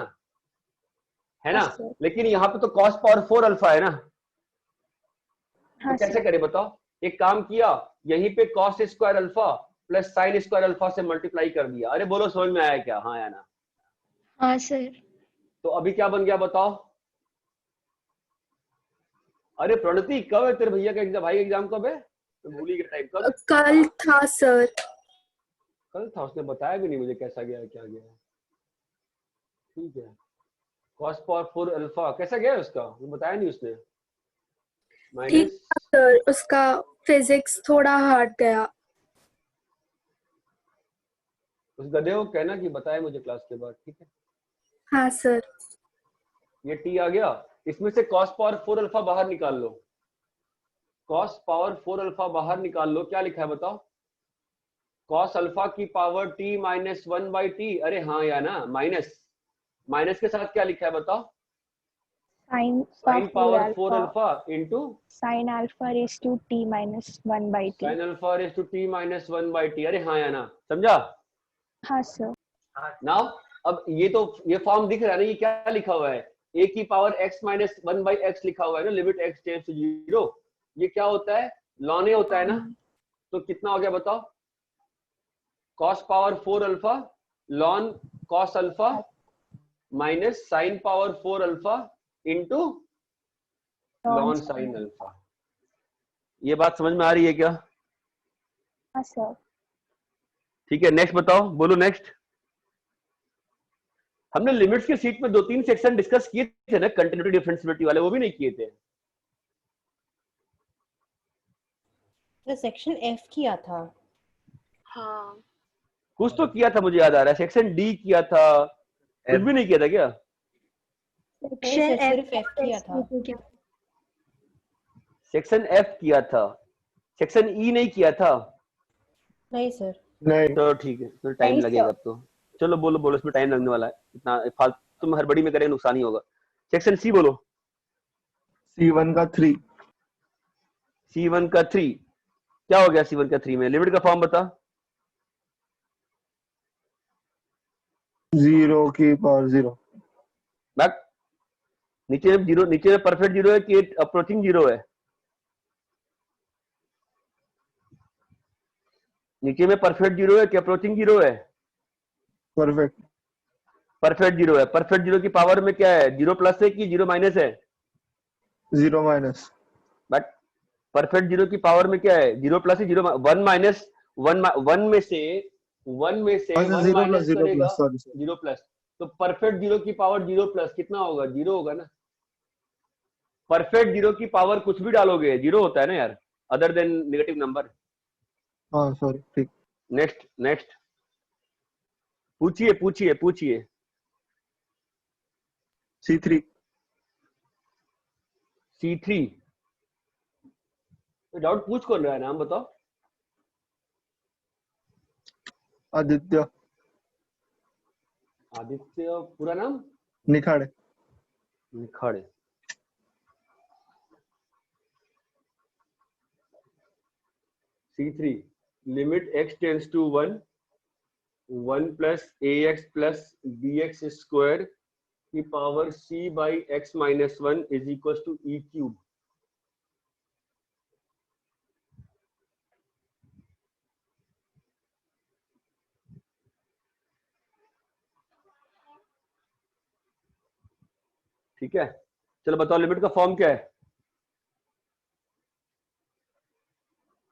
है ना? हाँ सर। लेकिन यहाँ पे तो कॉस पावर 4 अल्फा है ना, तो हाँ कैसे सर। करें बताओ? एक काम किया, यहीं पे cos square alpha plus sine square alpha से मल्टीप्लाई कर दिया। अरे बोलो समझ में आया क्या, हाँ या ना? हाँ सर। तो अभी क्या बन गया बताओ? अरे प्रणति कब है तेरे भैया का एग्जाम, भाई एग्जाम कब है? तो भूल ही गया टाइम, कब? कल था सर। कल था, उसने बताया भी नहीं मुझे कैसा गया क्या गया। ठीक है, cos पावर 4 अल्फा कैसा गया उसका, वो बताया नहीं उसने। ठीक माइनस, था सर, उसका फिजिक्स थोड़ा हार्ड गया। उस गधे को कहना कि बताए मुझे क्लास के बाद, ठीक है? हाँ सर। ये टी आ गया, इसमें से cos पावर 4 अल्फा बाहर निकाल लो, cos पावर 4 अल्फा बाहर निकाल लो, क्या लिखा है बताओ? cos अल्फा की पावर t माइनस 1/t, अरे हाँ या ना, माइनस, माइनस के साथ क्या लिखा है बताओ? Sine power 4 alpha into sine alpha raise to t minus 1/t। Sine alpha raise to t minus 1/t, अरे हाँ या ना, समझा? हाँ सर। नाउ अब ये तो ये फॉर्म दिख रहा है ना, ये क्या लिखा हुआ है? a की पावर x माइनस 1/x लिखा हुआ है ना, लिमिट x टेंड्स टू 0। ये क्या होता है? लॉन ए होता है ना, तो कितना हो गया बताओ? cos power 4 alpha lawn cos alpha minus sign power 4 alpha into lawn sine alpha. ये बात समझ में आ रही है क्या? हाँ सर। ठीक है, नेक्स्ट बताओ, बोलो नेक्स्ट। हमने लिमिट्स के सीट में 2-3 सेक्शन डिस्कस किए थे ना, कंटिन्यूटी डिफरेंशिएबिलिटी वाले, वो भी नहीं किए थे। सेक्शन एफ किया था। हाँ कुछ तो किया था मुझे याद आ रहा है, सेक्शन डी किया था, कुछ भी नहीं किया था क्या? नहीं सर, सिर्फ एफ किया था। सेक्शन एफ किया था, सेक्शन ई नहीं किया था। नहीं सर। नहीं तो ठीक है, तो टाइम नहीं लगेगा सर। अब तो। चलो बोलो बोलो, इसमें टाइम लगने वाला है, इतना फालतू तुम हड़बड़ी में करें नुकसान ही होगा। सेक्शन सी बोलो। C1 का 3 C1 का 3 क्या हो गया? C1 का 3 में लिमिट का फॉर्म बता। 0 की पावर 0 बैक नीचे में 0, नीचे में परफेक्ट 0 है कि अप्रोचिंग 0 है? नीचे में परफेक्ट 0 है कि अप्रोचिंग 0 है? परफेक्ट परफेक्ट 0 है। परफेक्ट 0 की पावर में क्या है? 0 प्लस है कि 0 माइनस है? 0 माइनस बट परफेक्ट 0 की पावर में क्या है? 0 प्लस है, 0 1 माइनस 1 में से 1 0 माइनस प्लस करेगा सॉरी 0 प्लस, तो परफेक्ट 0 की पावर 0 प्लस कितना होगा? 0 होगा ना। परफेक्ट 0 की पावर कुछ भी डालोगे 0 होता है ना यार, अदर देन नेगेटिव नंबर। हाँ सॉरी ठीक। नेक्स्ट नेक्स्ट पूछिए पूछिए पूछिए। C3 C3 डाउट पूछ कौन रहा है, नाम बताओ। आदित्य आदित्य पूरा नाम? Nikhade. Nikhade. C3 limit x tends to 1 plus ax plus bx square की power c by x minus 1 is equal to e cube. ठीक है, चलो बताओ लिमिट का फॉर्म क्या है?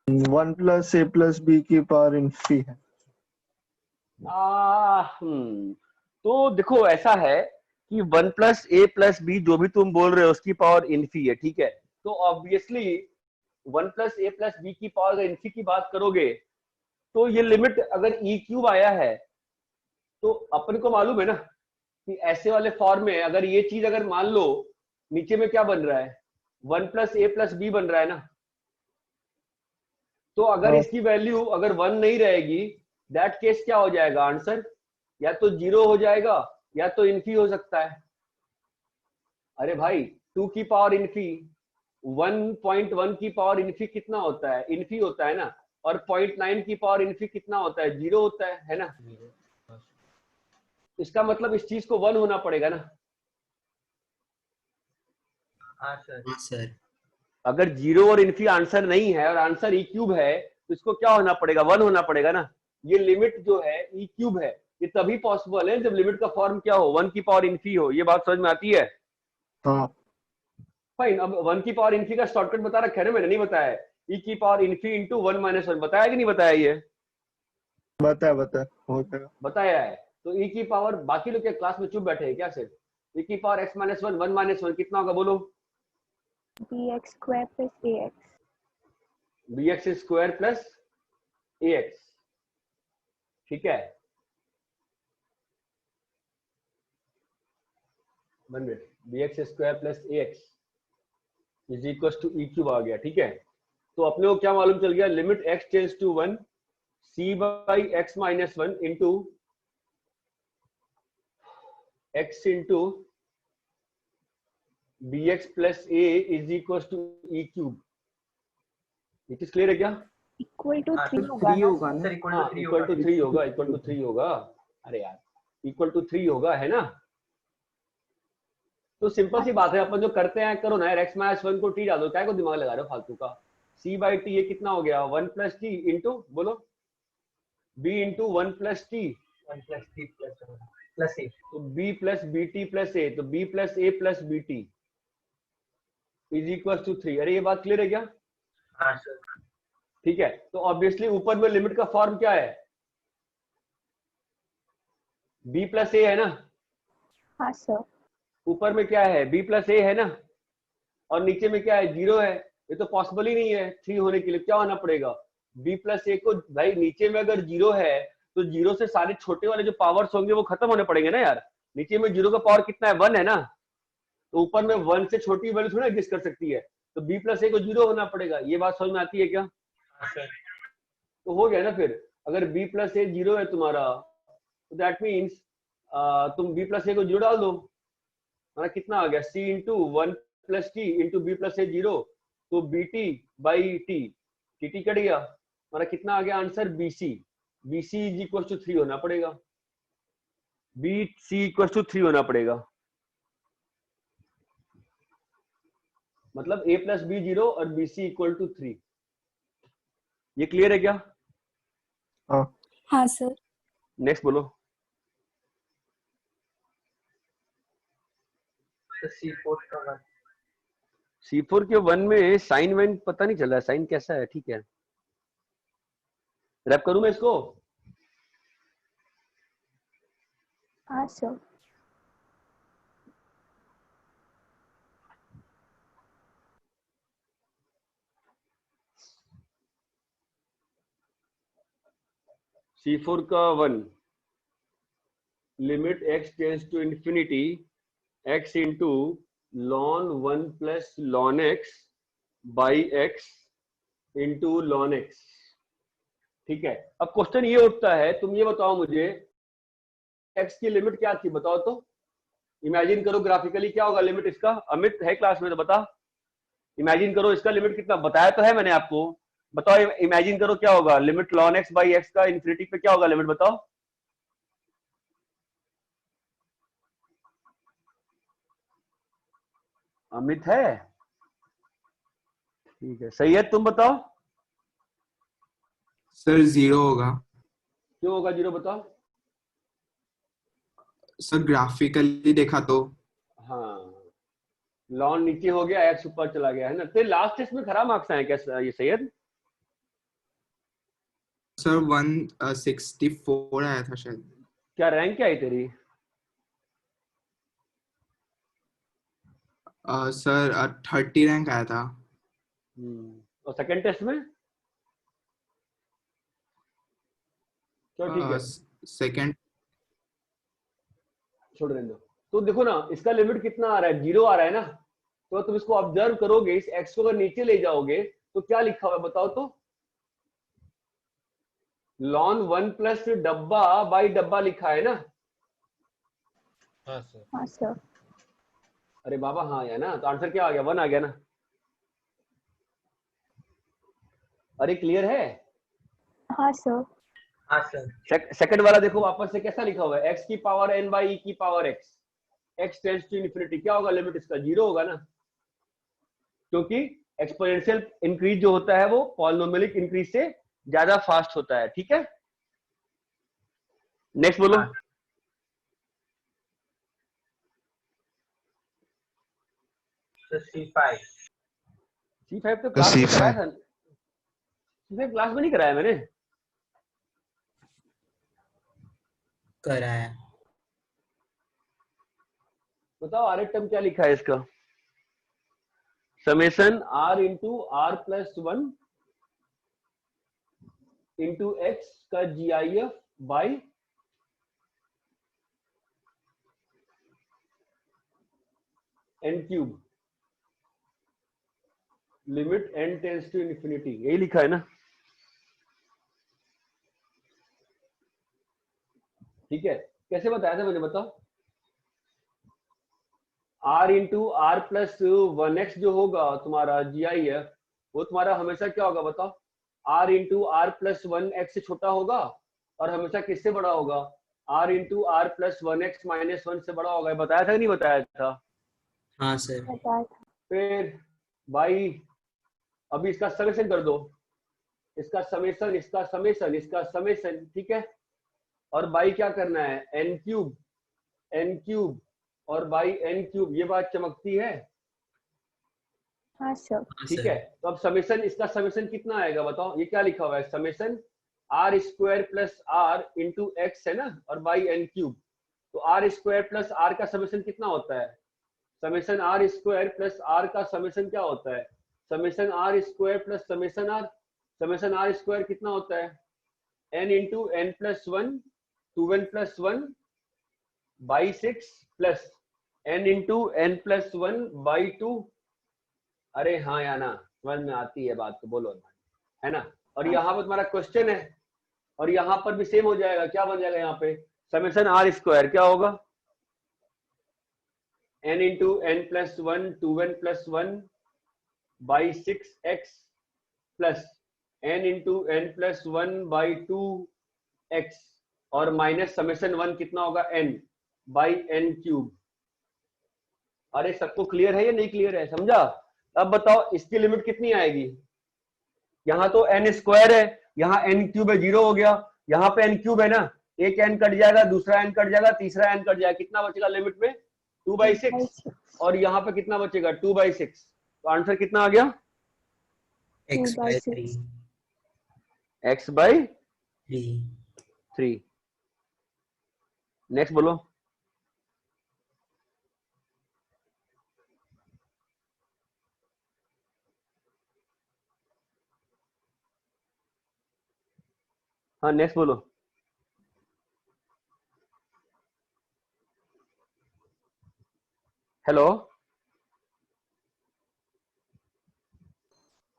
1 प्लस a प्लस b की पावर इन्फी है। तो देखो ऐसा है कि 1 प्लस ए प्लस बी जो भी तुम बोल रहे हो उसकी पावर इन्फी है, ठीक है। तो obviously 1 plus a plus B की पावर अगर इन्फी की बात करोगे तो ये लिमिट अगर ई क्यूब आया है तो अपन को मालूम है ना कि ऐसे वाले फॉर्म में अगर ये चीज अगर मान लो नीचे में क्या बन रहा है, 1 प्लस ए प्लस बी बन रहा है ना, तो अगर इसकी वैल्यू अगर 1 नहीं रहेगी दैट केस क्या हो जाएगा, आंसर या तो 0 हो जाएगा या तो इन्फी हो सकता है। अरे भाई 2 की पावर इन्फी 1.1 की पावर इन्फी कितना होता है, इन्फी होता है ना, और 0.9 की पावर इन्फी कितना होता है, 0 होता है ना। इसका मतलब इस चीज को 1 होना पड़ेगा ना। हाँ सर। अगर 0 और इन्फी आंसर नहीं है और आंसर ई क्यूब है तो इसको क्या होना पड़ेगा, 1 होना पड़ेगा ना। ये लिमिट जो है ई क्यूब है, ये तभी पॉसिबल है जब लिमिट का फॉर्म क्या हो, 1 की पावर इन्फी हो। ये बात समझ में आती है? हाँ फाइन। अब 1 की पावर इन्फी का शॉर्टकट बता रखा है ना, मैंने नहीं बताया। ई की पावर इन्फी इंटू 1 माइनस 1 बताया कि नहीं बताया? ये बताया हो जाएगा। बताया है। तो ई की पावर, बाकी लोग क्या क्लास में चुप बैठे हैं क्या सिर्फ? ई की पावर x माइनस 1 1 माइनस 1 कितना होगा बोलो? bx square plus ax। bx square plus ax, ठीक है। बन गए bx square plus ax is equal to E cube आ गया, ठीक है। तो अपने को क्या मालूम चल गया, limit x tends to 1 c by x minus 1 into x into bx plus a is equal to E cube. It is clear है क्या? इक्वल टू 3 होगा थ्री होगा ना? हाँ इक्वल टू 3 होगा, इक्वल टू 3 होगा। अरे यार इक्वल टू 3 होगा, है ना। तो सिंपल सी बात है, अपन जो करते हैं करो ना यार, x माइनस 1 को t डाल दो, क्या को दिमाग लगा रहे हो फालतू का। c बाई टी ये कितना हो गया, 1 प्लस टी इंटू बोलो b into 1 plus t 1 plus t plus a, तो b plus b t plus a, तो b plus a plus b t is equal to 3। अरे ये बात क्लियर है क्या? हाँ सर। ठीक है। तो ऑब्वियसली ऊपर में लिमिट का फॉर्म क्या है, b प्लस ए है ना। हाँ सर। ऊपर में क्या है, b प्लस ए है ना, और नीचे में क्या है, 0 है। ये तो पॉसिबल ही नहीं है 3 होने के लिए। क्या होना पड़ेगा, b प्लस ए को, भाई नीचे में अगर 0 है तो 0 से सारे छोटे वाले जो पावर्स होंगे वो खत्म होने पड़ेंगे ना यार। नीचे में 0 का पावर कितना है, 1 है ना, तो ऊपर में 1 से छोटी वैल्यू थोड़ा एग्जिस्ट कर सकती है, तो b प्लस ए को 0 होना पड़ेगा। ये बात समझ में आती है क्या? तो हो गया ना फिर। अगर b प्लस ए 0 है तुम्हारा तो दैट मीन्स तुम b प्लस ए को 0 डाल दो, हमारा कितना आ गया, c into 1 plus t into b plus a 0, तो b t by t, t t cut गया, हमारा कितना आ गया answer, bc। bc is equal to 3 होना पड़ेगा, bc इक्वल टू 3 होना पड़ेगा। मतलब a प्लस बी 0 और bc इक्वल टू 3। ये क्लियर है क्या? हाँ सर। नेक्स्ट बोलो। C4 के 1 में साइन वाइन पता नहीं चल रहा है, साइन कैसा है, ठीक है। रैप करूं मैं इसको? हाँ सर। C4 का 1 limit x tends to infinity x into ln 1 plus ln x by x into ln x, ठीक है। अब क्वेश्चन ये उठता है, तुम ये बताओ मुझे x की लिमिट क्या थी बताओ तो, इमेजिन करो ग्राफिकली क्या होगा लिमिट इसका। अमित है क्लास में तो बता, इमेजिन करो इसका लिमिट कितना, बताया तो है मैंने आपको, बताओ इमेजिन करो क्या होगा limit ln x by x का इन्फिनिटी पे क्या होगा लिमिट बताओ। अमित है, ठीक है। सैयद तुम बताओ। सर 0 होगा। क्यों होगा 0 बताओ। सर ग्राफिकली देखा तो। हाँ लॉन नीचे हो गया, एक्स ऊपर चला गया है ना। तेरे लास्ट टेस्ट में खराब मार्क्स आए क्या ये सैयद? सर 164 आया था शायद। क्या रैंक क्या आई तेरी? सर 30 रैंक आया था। और सेकंड टेस्ट में? चलो ठीक है, सेकंड छोड़ देने दो। तो देखो ना इसका लिमिट कितना आ रहा है, 0 आ रहा है ना। तो तुम इसको ऑब्जर्व करोगे, इस x को अगर नीचे ले जाओगे तो क्या लिखा हुआ है बताओ तो, ln 1 प्लस डब्बा बाई डब्बा लिखा है ना। हाँ सर। हाँ सर। अरे बाबा हाँ या ना, तो आंसर क्या आ गया, 1 आ गया ना। अरे क्लियर है? हाँ सर। हाँ सर। सेकंड वाला देखो वापस से कैसा लिखा हुआ है, x की पावर n बाई e की power x, x tends to infinity, क्या होगा लिमिट इसका, 0 होगा ना, क्योंकि एक्सपोनेंशियल इंक्रीज जो होता है वो पॉलिनोमियलिक इंक्रीज से ज्यादा फास्ट होता है। ठीक है नेक्स्ट बोलो। C5 तो क्लास में कराया था, C5 क्लास में नहीं कराया मैंने। कराया। बताओ आर टर्म क्या लिखा है इसका, summation r into R plus 1 into x का GIF by n cube, limit n tends to infinity, यही लिखा है ना। ठीक है कैसे बताया था मैंने बताओ, r into R plus 1x जो होगा तुम्हारा GIF, वो तुम्हारा हमेशा क्या होगा बताओ, r into R plus 1x से छोटा होगा और हमेशा किससे बड़ा होगा, r into R plus 1x minus 1 से बड़ा होगा। बताया था कि नहीं बताया था? हाँ सर। बताया था। फिर भाई अभी इसका समेशन कर दो, इसका समेशन, इसका समेशन, इसका समेशन, ठीक है। और बाई क्या करना है, n क्यूब और बाई n क्यूब, ये बात चमकती है। हाँ सर। ठीक है तो अब समेशन, इसका समेशन कितना आएगा बताओ, ये क्या लिखा हुआ है, summation R square plus R into x है ना, और बाई n क्यूब। तो आर स्क्वायर प्लस आर का समेशन कितना होता है, summation R square plus R का समेशन क्या होता है, summation R square plus summation R square कितना होता है, n into n plus 1 2n plus 1 by 6 plus n into n plus 1 by 2। अरे हाँ या ना, समझ में आती है बात तो बोलो है ना। और यहाँ पर तुम्हारा क्वेश्चन है, और यहाँ पर भी सेम हो जाएगा, क्या बन जाएगा यहाँ पे, समेशन आर स्क्वायर क्या होगा, n into n plus 1 2n plus 1 by 6x plus n into n plus 1 by 2x और माइनस समेशन 1 कितना होगा, n बाई n क्यूब। अरे सबको क्लियर है या नहीं क्लियर है, समझा? अब बताओ इसकी लिमिट कितनी आएगी, यहाँ तो n स्क्वायर है, यहाँ n क्यूब है, 0 हो गया, यहाँ पे n क्यूब है ना, एक n कट जाएगा, दूसरा n कट जाएगा, तीसरा n कट जाएगा, कितना बचेगा लिमिट में 2/6, और यहाँ पे कितना बचेगा 2/6। तो आंसर कितना आ गया, x/3। x/3। नेक्स्ट बोलो। हाँ नेक्स्ट बोलो। Hello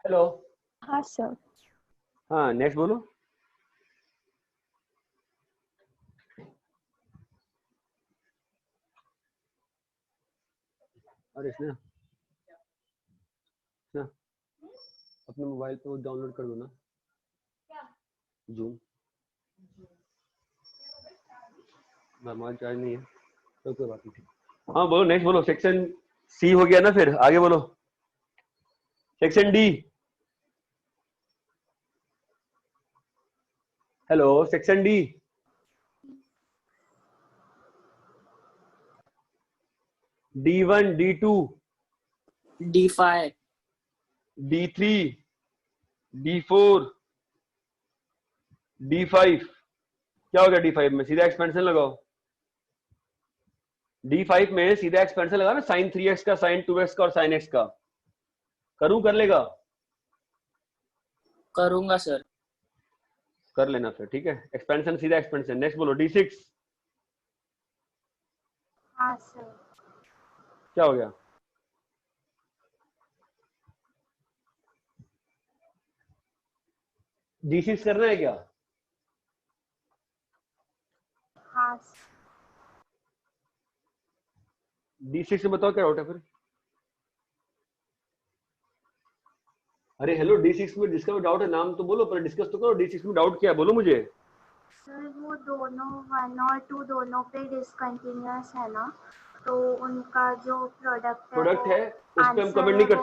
hello. हाँ सर। हाँ नेक्स्ट बोलो। अरे इसने अपने मोबाइल पे वो डाउनलोड कर दो ना जूम। मोबाइल चार्ज नहीं है तो कोई बात नहीं। हाँ बोलो, नेक्स्ट बोलो। सेक्शन सी हो गया ना, फिर आगे बोलो। Section D. Hello, section D. D1, D2, D5, D3, D4, D5। क्या हो गया D5 में? सीधा एक्सपेंशन लगाओ। D5 में सीधा एक्सपेंशन लगा ना, साइन 3x का, साइन 2x का और साइन x का। करूं? कर लेगा? करूंगा सर। कर लेना फिर, ठीक है। एक्सपेंशन, सीधा एक्सपेंशन। नेक्स्ट बोलो। D6। हाँ सर। क्या हो गया? D6 करना है क्या? हाँ सर। D6 में बताओ क्या डाउट है फिर। अरे हेलो, D6 में जिसका भी डाउट है नाम तो बोलो, पर डिस्कस तो करो। D6 में डाउट क्या है, बोलो मुझे। सर वो दोनों 1 और 2 दोनों पे डिसकंटिन्यूअस है ना, तो उनका जो प्रोडक्ट है उस पे हम कमेंट नहीं कर।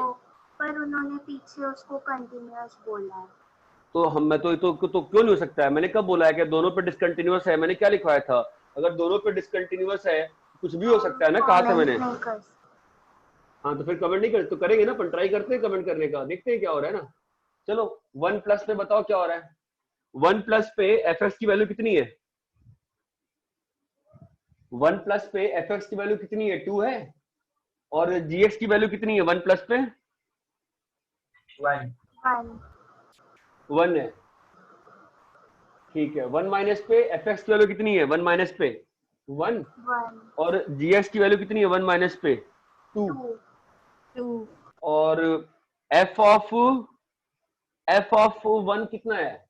पर उन्होंने पीछे उसको कंटिन्यूअस बोला है। तो हम मैं तो क्यों नहीं हो सकता है? मैंने कब बोला है कि दोनों पे डिसकंटिन्यूअस है? मैंने क्या लिखवाया था? अगर दोनों पे डिसकंटिन्यूअस है कुछ भी हो सकता है ना, कहा था मैंने। हाँ तो फिर कमेंट नहीं कर तो करेंगे ना, पर ट्राई करते हैं कमेंट करने का, देखते हैं क्या हो रहा है ना। चलो 1 प्लस पे बताओ क्या हो रहा है। 1 प्लस पे fx की वैल्यू कितनी है? 1 प्लस पे fx की वैल्यू कितनी है? 2 है। और gx की वैल्यू कितनी है 1 प्लस पे? 1 है। ठीक है। 1 माइनस पे fx की वैल्यू कितनी है 1 माइनस पे? 1। और gx की वैल्यू कितनी है 1 माइनस पे? 2। और f ऑफ 1 कितना है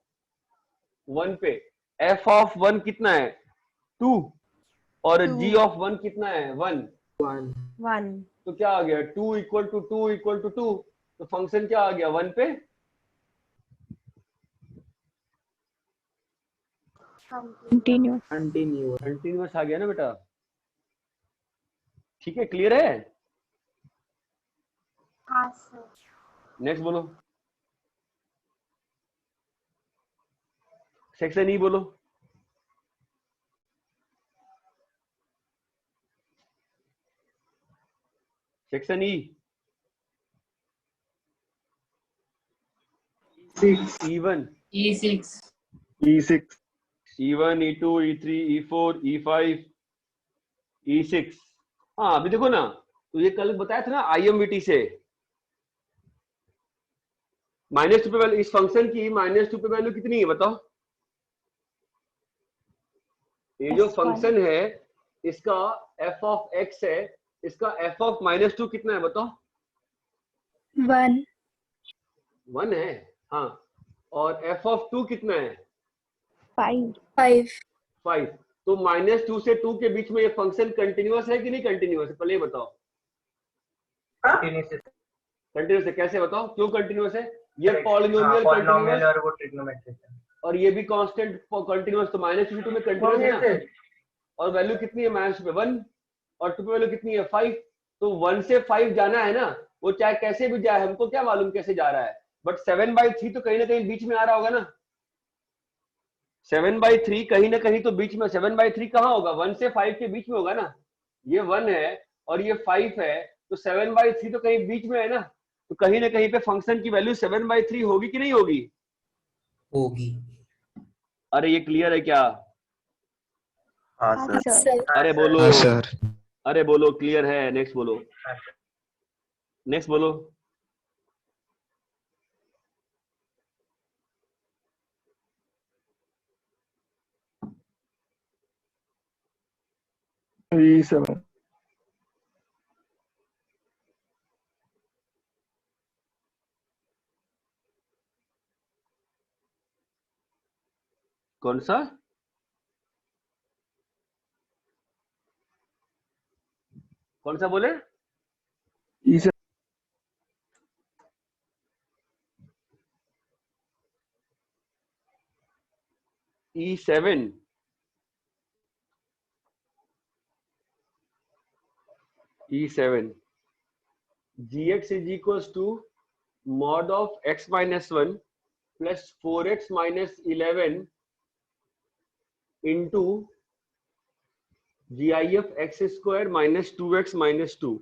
1 पे? f ऑफ 1 कितना है 2। और g ऑफ 1 कितना है 1। तो क्या आ गया 2 इक्वल टू 2 इक्वल टू 2। तो फंक्शन क्या आ गया 1 पे? कंटिन्यूअस आ गया ना बेटा। ठीक है, क्लियर है? हाँ सर। नेक्स्ट बोलो। सेक्शन ई बोलो। Section E. E1, E6, E6, E1, E2, E3, E4, E5, E6। हाँ अभी देखो ना, तो ये कल बताया था ना IMVT से। -2 पे वैल्यू इस फंक्शन की -2 पे वैल्यू कितनी है बताओ? ये जो फंक्शन है इसका f ऑफ x है, इसका f ऑफ -2 कितना है बताओ? 1 1 है। हाँ, और f ऑफ 2 कितना है? 5 5। तो -2 से 2 के बीच में ये फंक्शन कंटिन्यूअस है कि नहीं कंटिन्यूअस है? पहले ये बताओ। कंटिन्यूअस है। कैसे बताओ क्यों कंटिन्यूअस है? ये पॉलिनोमियल कंटिन्यूअस और वो ट्रिग्नोमेट्रिक है, और ये भी कांस्टेंट कंटिन्यूअस। तो -2 से 2 में कंटिन्यूअस है ना। और वैल्यू कितनी है -2 पे 1 और 2 पे वैल्यू कितनी है 5। तो 1 से 5 जाना है ना, वो चाहे कैसे भी जाए, हमको क्या मालूम कैसे जा रहा है। बट 7/3 तो कहीं ना कहीं बीच में आ रहा होगा ना। 7/3 कहीं ना कहीं तो बीच में। 7/3 कहाँ होगा? 1 से 5 के बीच में होगा ना। ये 1 है और ये 5 है, तो 7/3 तो कहीं बीच में है ना। तो कहीं ना कहीं पे फंक्शन की वैल्यू 7/3 होगी कि नहीं होगी? होगी। अरे ये क्लियर है क्या? हाँ सर। अरे बोलो। हाँ सर। अरे बोलो क्लियर है। नेक्स्ट बोलो। नेक्स्ट बोलो। E7, कौन सा? कौन सा बोले? E7 gx is equals to mod of x minus 1 plus 4x minus 11 into gif x square minus 2x minus 2।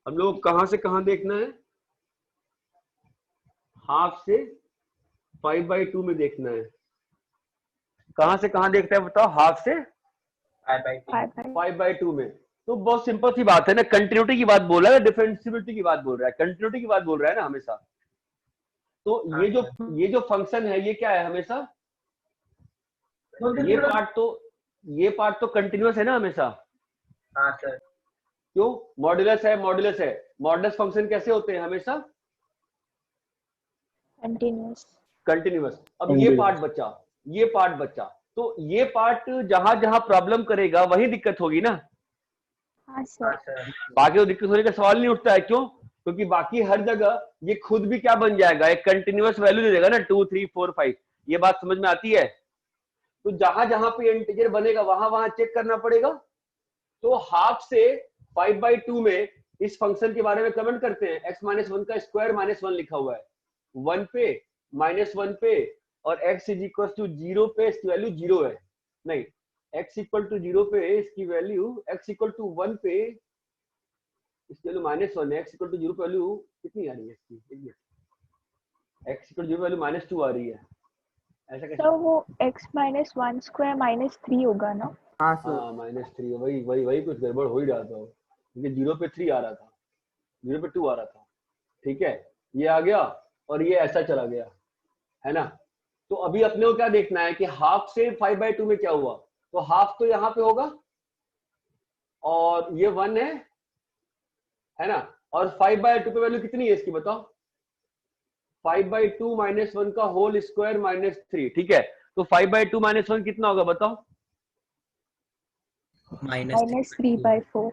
हम लोग कहां से कहां देखना है? हाफ से 5/2 में देखना है। कहां से कहां देखते हैं बताओ? हाफ से 5/2 में। तो बहुत सिंपल सी बात है ना, कंटिन्यूटी की बात बोल रहा है, डिफरेंशिएबिलिटी की बात बोल रहा है, कंटिन्यूटी की बात बोल रहा है ना हमेशा। तो ये जो फंक्शन है ये क्या है हमेशा? ये पार्ट तो कंटिन्यूअस है ना हमेशा। हाँ सर। क्यों? मॉड्यूलस है, मॉड्यूलस है। मॉड्यूलस फंक्शन कैसे होते हैं हमेशा? कंटिन्यूअस। अब ये पार्ट बचा, तो ये पार्ट जहां जहां प्रॉब्लम करेगा वही दिक्कत होगी ना। हाँ सर। बाकी तो दिक्कत होने का सवाल नहीं उठता है। क्यों? क्योंकि बाकी हर जगह ये खुद भी क्या बन जाएगा? एक कंटिन्यूअस वैल्यू दे देगा ना, 2 3 4 5। ये बात समझ में आती है? तो जहां जहां पे इंटीजर बनेगा वहां वहां चेक करना पड़ेगा। तो हाफ से 5/2 में इस फंक्शन के बारे में कमेंट करते हैं। x माइनस 1 का स्क्वायर माइनस 1 लिखा हुआ है, 1 पे माइनस 1 पे, और x इज इक्वल टू 0 पे इसकी वैल्यू 0 है। नहीं, x इक्वल टू 0 पे इसकी वैल्यू, x इक्वल टू 1 पे इसकी वैल्यू माइनस 1 है। x इक्वल टू 0 पे वैल्यू कितनी आ रही है इसकी? x इक्वल टू 0 पे वैल्यू -2 आ रही है। ऐसा कैसे? तो वो x माइनस 1 स्क्वायर -3 होगा ना? हाँ -3। वही कुछ गड़बड़ हो ही रहा था, क्योंकि 0 पे 3 आ रहा था, 0 पे 2 आ रहा था। ठीक है, ये आ गया और ये ऐसा चला गया, है ना। तो अभी अपने को क्या देखना है कि हाफ से 5/2 में क्या हुआ। तो हाफ तो यहाँ पे होगा और ये 1 है ना। और 5/2 पे वैल्यू कितनी है इसकी बताओ? 5/2 माइनस 1 का होल स्क्वायर माइनस 3। ठीक है, तो 5/2 माइनस 1 कितना होगा बताओ? -3/4।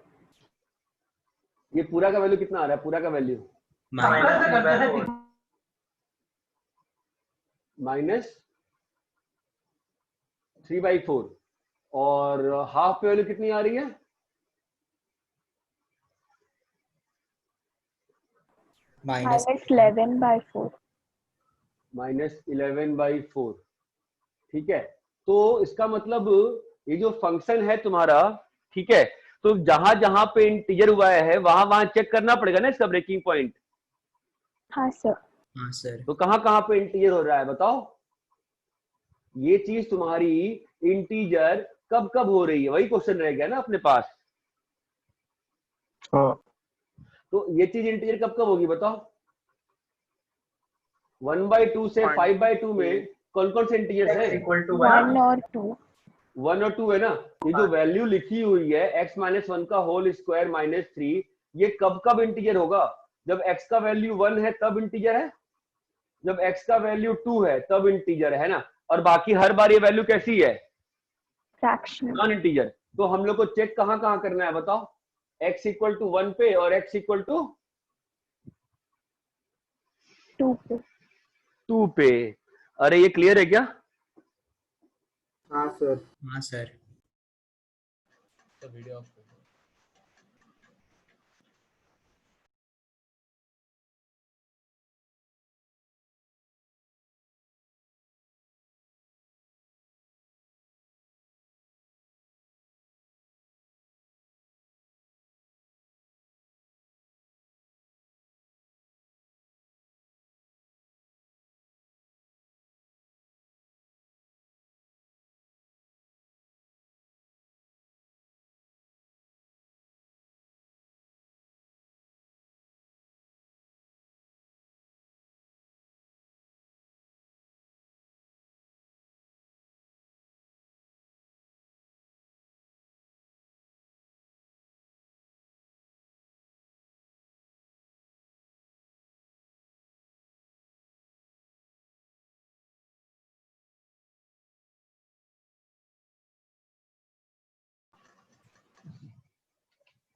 ये पूरा का वैल्यू कितना आ रहा है? पूरा का वैल्यू -3/4। और हाफ पे वैल्यू कितनी आ रही है? -11/4। -11/4। ठीक है, तो इसका मतलब ये जो फंक्शन है तुम्हारा, ठीक है, तो जहां जहां पे इंटीजर हुआ है वहां वहां चेक करना पड़ेगा ना इसका ब्रेकिंग पॉइंट। हाँ सर। हाँ सर। तो कहां कहां पे इंटीजर हो रहा है बताओ? ये चीज तुम्हारी इंटीजर कब कब हो रही है, वही क्वेश्चन रह गया ना अपने पास। तो ये चीज इंटीजर कब कब होगी बताओ? 1/2 से 5/2 में कौन कौन से इंटीजर्स है? 1 और 2। 1 और 2 है ना। ये जो वैल्यू लिखी हुई है x माइनस 1 का होल स्क्वायर माइनस 3, ये कब कब इंटीजर होगा? जब x का वैल्यू 1 है तब इंटीजर है, जब x का वैल्यू 2 है तब इंटीजर है ना। और बाकी हर बार ये वैल्यू कैसी है? Fractional, non integer. तो हम लोग को चेक कहां कहां करना है बताओ? x इक्वल टू 1 पे और x इक्वल टू 2 पे। अरे ये क्लियर है क्या? हाँ सर। हाँ सर। तो वीडियो ऑफ कर दो।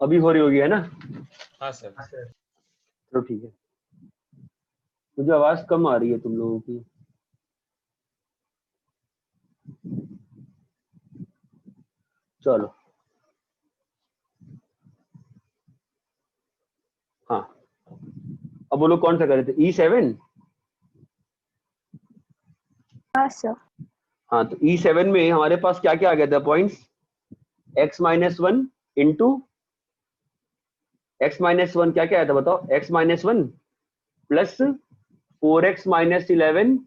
अभी हो रही होगी है ना? हाँ सर। चलो ठीक है। मुझे आवाज कम आ रही है तुम लोगों की। चलो हाँ, अब बोलो कौन सा कर रहे थे? E7? हाँ सर। हाँ, तो E7 में हमारे पास क्या क्या आ गया था points? x minus one into x minus one, क्या क्या आया था बताओ? x minus one plus 4x minus 11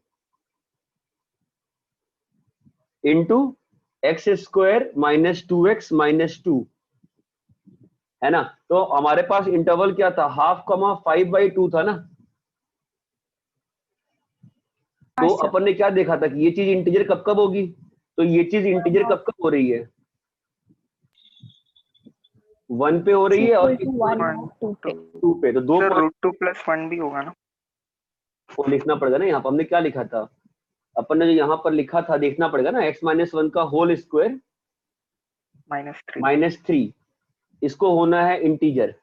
into x square minus 2x minus 2, है ना? तो हमारे पास इंटरवल क्या था? 1/2, 5/2 था ना? तो अपन ने क्या देखा था कि ये चीज इंटीजर कब कब होगी? तो ये चीज इंटीजर कब कब हो रही है? 1 पे हो रही है और 2 पे। तो 2 √2+1 भी होगा ना? वो लिखना पड़ेगा ना। यहाँ पर हमने क्या लिखा था? अपन ने जो यहाँ पर लिखा था देखना पड़ेगा ना, x माइनस वन का होल स्क्वायर -3, इसको होना है integer.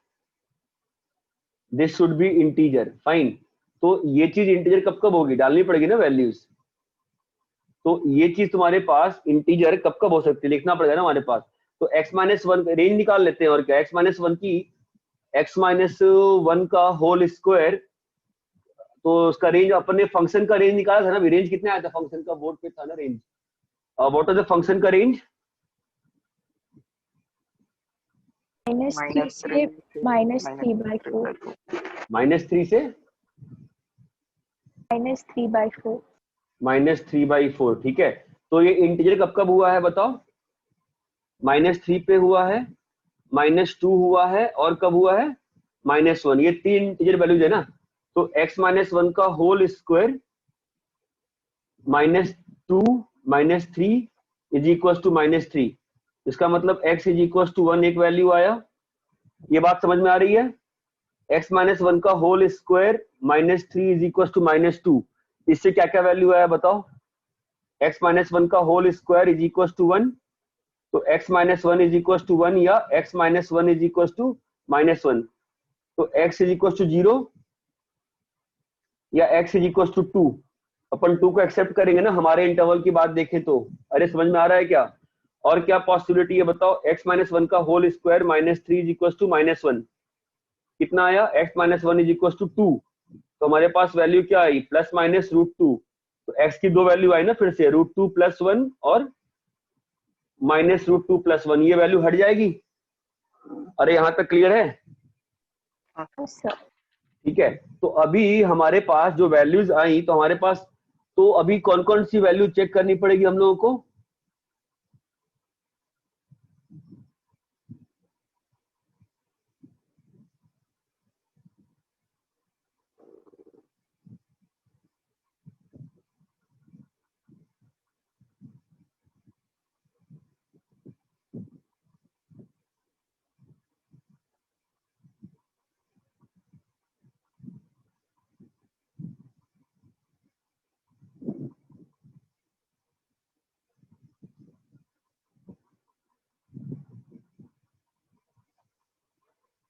This should be integer, fine. तो ये चीज इंटीजर कब कब होगी? डालनी पड़ेगी ना वैल्यूज। तो ये चीज तुम्हारे पास इंटीजर कब कब हो सकती है, लिखना पड़ेगा ना हमारे पास। तो x माइनस वन रेंज निकाल लेते हैं और क्या, x माइनस वन का होल स्क्वायर, तो उसका रेंज अपन ने फंक्शन का रेंज निकाला था ना। रेंज कितने आया था फंक्शन का? बोर्ड पे था ना range. What is the function का रेंज? -3 से -3/4। -3 से -3/4। -3/4, ठीक है। तो ये इंटीजर कब कब हुआ है बताओ? -3 पे हुआ है, -2 हुआ है, और कब हुआ है? -1। ये 3 इंटीजर वैल्यूज है ना। तो x माइनस वन का whole square -2 -3 is equal to -3। इसका मतलब x इज इक्वल टू 1 एक वैल्यू आया। ये बात समझ में आ रही है? x माइनस वन का whole square -3 is equal to -2। इससे क्या क्या वैल्यू आया बताओ? x माइनस वन का whole square is equal to 1, तो x minus one is equal to 1 या x minus one is equal to -1। तो x इज इक्वल टू 0 या x इज इक्वल टू 2। अपन 2 को एक्सेप्ट करेंगे ना हमारे इंटरवल की बात देखें तो। अरे समझ में आ रहा है क्या? और क्या पॉसिबिलिटी है बताओ? x माइनस वन का whole square -3 is equal to -1, कितना आया? x minus one is equal to 2। तो हमारे पास वैल्यू क्या आई? +-√2। तो x की दो वैल्यू आई ना फिर से, √2 + 1 और -√2 + 1। ये वैल्यू हट जाएगी। अरे यहाँ तक क्लियर है? ठीक है। तो अभी हमारे पास जो वैल्यूज आई, तो हमारे पास तो अभी कौन कौन सी वैल्यू चेक करनी पड़ेगी हम लोगों को?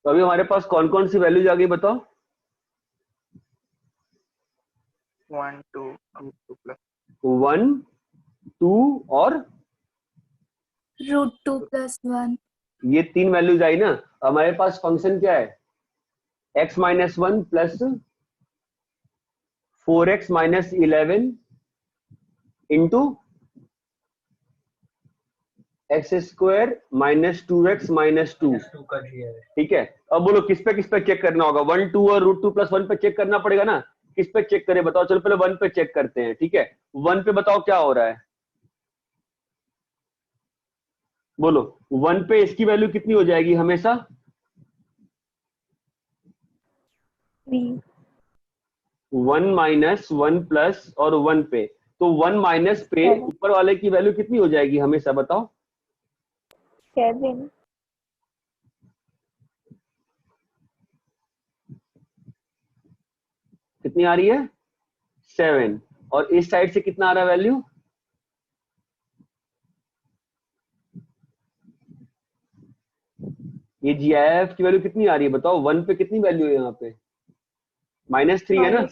तो अभी हमारे पास कौन कौन सी वैल्यूज आ गई बताओ? 1 2 √2 1 2 और √2 + 1। ये 3 वैल्यूज आई ना। हमारे पास फंक्शन क्या है? x minus one plus 4x minus 11 into x square -2x -2। ठीक है। अब बोलो किस पे चेक करना होगा? 1 2 और √2 + 1 पे चेक करना पड़ेगा ना। किस पे चेक करें बताओ? चलो पहले 1 पे चेक करते हैं। ठीक है, 1 पे बताओ क्या हो रहा है? बोलो 1 पे इसकी वैल्यू कितनी हो जाएगी हमेशा? 1 - 1 प्लस और 1 पे, तो 1 माइनस पे ऊपर वाले की वैल्यू कितनी हो जाएगी हमेशा बताओ? 7। कितनी आ रही है? 7। और इस साइड से कितना आ रहा है वैल्यू? ये GIF की वैल्यू कितनी आ रही है बताओ? 1 पे कितनी वैल्यू है यहाँ पे? -3 है ना।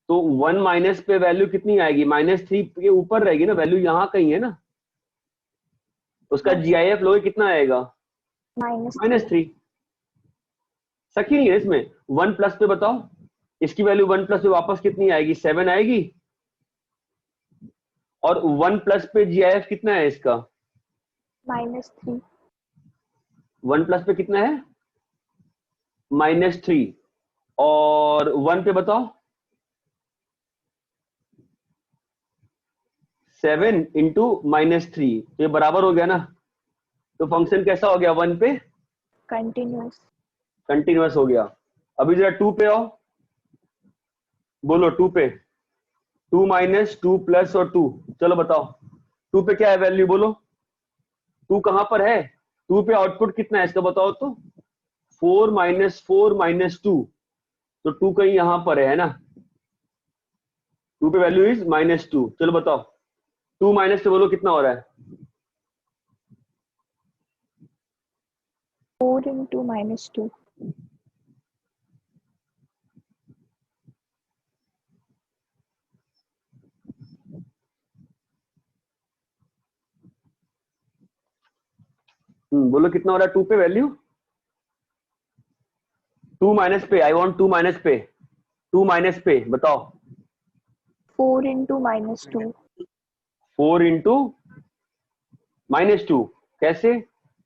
तो 1 माइनस पे वैल्यू कितनी आएगी? -3 के ऊपर रहेगी ना वैल्यू, यहाँ कहीं है ना। उसका GIF लोगे कितना आएगा? -3। सकी नहीं है इसमें। 1 प्लस पे बताओ, इसकी वैल्यू 1 प्लस पे वापस कितनी आएगी? 7 आएगी। और 1 प्लस पे GIF कितना है इसका? -3। 1 प्लस पे कितना है? -3। और 1 पे बताओ 7 इंटू -3, तो ये बराबर हो गया ना। तो फंक्शन कैसा हो गया? 1 पे कंटिन्यूअस हो गया। अभी जरा 2 पे आओ, बोलो 2 पे। 2 माइनस 2 प्लस और 2, चलो बताओ 2 पे क्या है वैल्यू? बोलो 2 कहां पर है? 2 पे आउटपुट कितना है इसका बताओ तो। 4 माइनस 4 माइनस 2, तो 2 कहीं यहां पर है ना। 2 पे वैल्यू इज -2। चलो बताओ 2 माइनस से बोलो कितना हो रहा है? 4 into -2। बोलो कितना हो रहा है 2 पे वैल्यू? 2 माइनस पे, आई वांट 2 माइनस पे। 2 माइनस पे बताओ। 4 into -2। 4 इंटू -2 कैसे?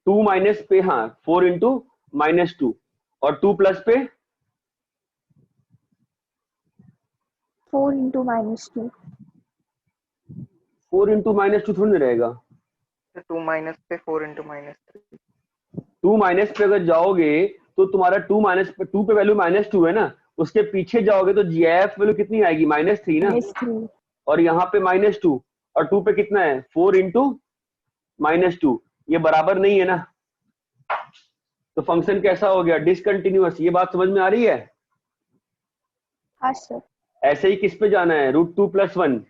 2 माइनस पे, हाँ 4 इंटू -2। और 2 प्लस पे 4 into -2। 4 इंटू -2 थोड़ी ना रहेगा। 2 माइनस पे 4 इंटू -3। 2 माइनस पे अगर जाओगे तो तुम्हारा 2 माइनस पे, 2 पे वैल्यू -2 है ना, उसके पीछे जाओगे तो GIF वैल्यू कितनी आएगी? -3 ना। -3। और यहाँ पे -2 और 2 पे कितना है? 4 इंटू -2, ये बराबर नहीं है ना। तो फंक्शन कैसा हो गया? डिसकंटिन्यूअस। ये बात समझ में आ रही है? हाँ सर। ऐसे ही किस पे जाना है? √2 + 1।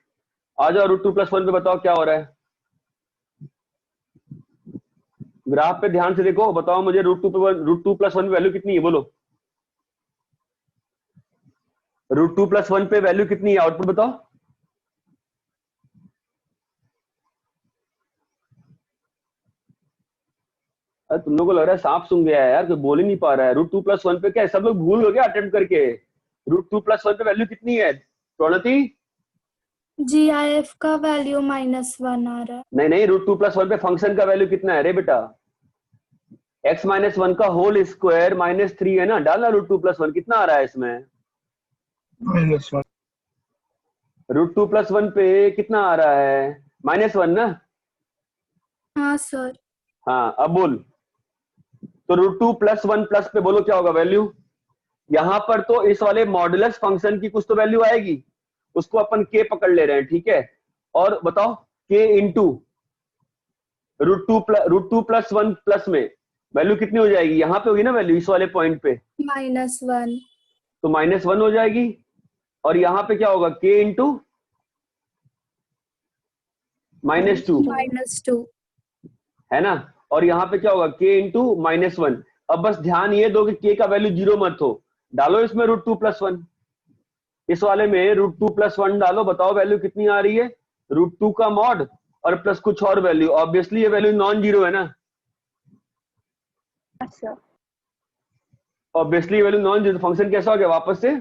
आ जाओ √2 + 1 पे बताओ क्या हो रहा है। ग्राफ पे ध्यान से देखो, बताओ मुझे √2 + 1 वैल्यू कितनी है? बोलो √2 + 1 पे वैल्यू कितनी है? आउटपुट बताओ। अरे तुम लोग को लग रहा है सांप सूंघ गया है यार, कोई बोल ही नहीं पा रहा है। √2 + 1 पे क्या है? सब लोग भूल हो गया अटेम्प्ट करके। √2 + 1 पे वैल्यू कितनी है प्रणति? GIF का वैल्यू -1 आ रहा है। नहीं नहीं, √2 + 1 पे फंक्शन का वैल्यू कितना है रे बेटा? x - 1 का होल स्क्वायर -3 है ना। डालना √2 + 1 कितना आ रहा है इसमें? -1। √2 + 1 पे कितना आ रहा है? -1 ना। हाँ सर। हाँ अब बोल। तो √2 + 1 प्लस पे बोलो क्या होगा वैल्यू? यहां पर तो इस वाले मॉडुलस फंक्शन की कुछ तो वैल्यू आएगी, उसको अपन k पकड़ ले रहे हैं, ठीक है। और बताओ k इंटू √2 + 1 प्लस में वैल्यू कितनी हो जाएगी? यहां पे होगी ना वैल्यू, इस वाले पॉइंट पे, -1। तो -1 हो जाएगी। और यहां पे क्या होगा? k इंटू -2 है ना। और यहाँ पे क्या होगा? k into -1। अब बस ध्यान ये दो कि k का वैल्यू 0 मत हो, डालो इसमें √2 + 1। इस वाले में √2 + 1 डालो, बताओ वैल्यू कितनी आ रही है? √2 का मॉड और प्लस कुछ और वैल्यू। ऑब्वियसली ये वैल्यू नॉन जीरो है ना। अच्छा। ऑब्वियसली ये वैल्यू नॉन जीरो। फंक्शन कैसा हो गया वापस से?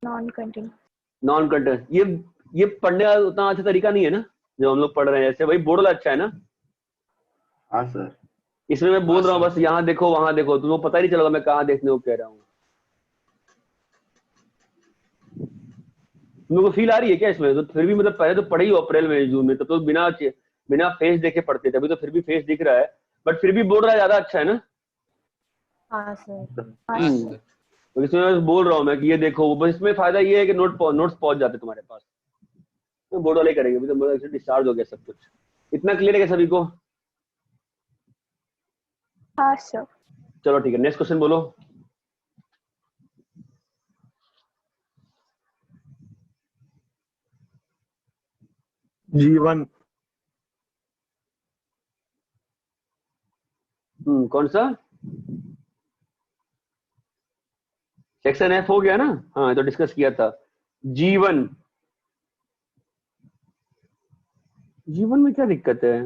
Non continuous. Non continuous. ये पढ़ने का उतना अच्छा तरीका नहीं है ना जो हम लोग पढ़ रहे हैं। ऐसे भाई बोर्ड अच्छा है ना। हाँ सर। इसमें मैं बोल रहा हूँ बस यहाँ देखो वहां देखो, तुमको पता ही नहीं चलेगा मैं कहाँ देखने को कह रहा हूँ। तुम लोग को फील आ रही है क्या इसमें? तो फिर भी मतलब पहले तो पढ़े ही अप्रैल में जून में, तब तो बिना फेस देखे पढ़ते थे। अभी तो फिर भी फेस दिख रहा है, बट फिर भी बोल रहा है ज्यादा अच्छा है ना। हाँ सर। तो इसमें मैं बोल रहा हूँ मैं कि ये देखो, बस इसमें फायदा ये है कि नोट्स पहुंच जाते तुम्हारे पास। तो बोर्ड वाले करेंगे, अभी तो डिस्चार्ज हो गया सब कुछ। इतना क्लियर है क्या सभी को? हाँ सर। चलो ठीक है, नेक्स्ट क्वेश्चन बोलो। G1। कौन सा सेक्शन F हो गया ना? हाँ तो डिस्कस किया था। G1 में क्या दिक्कत है?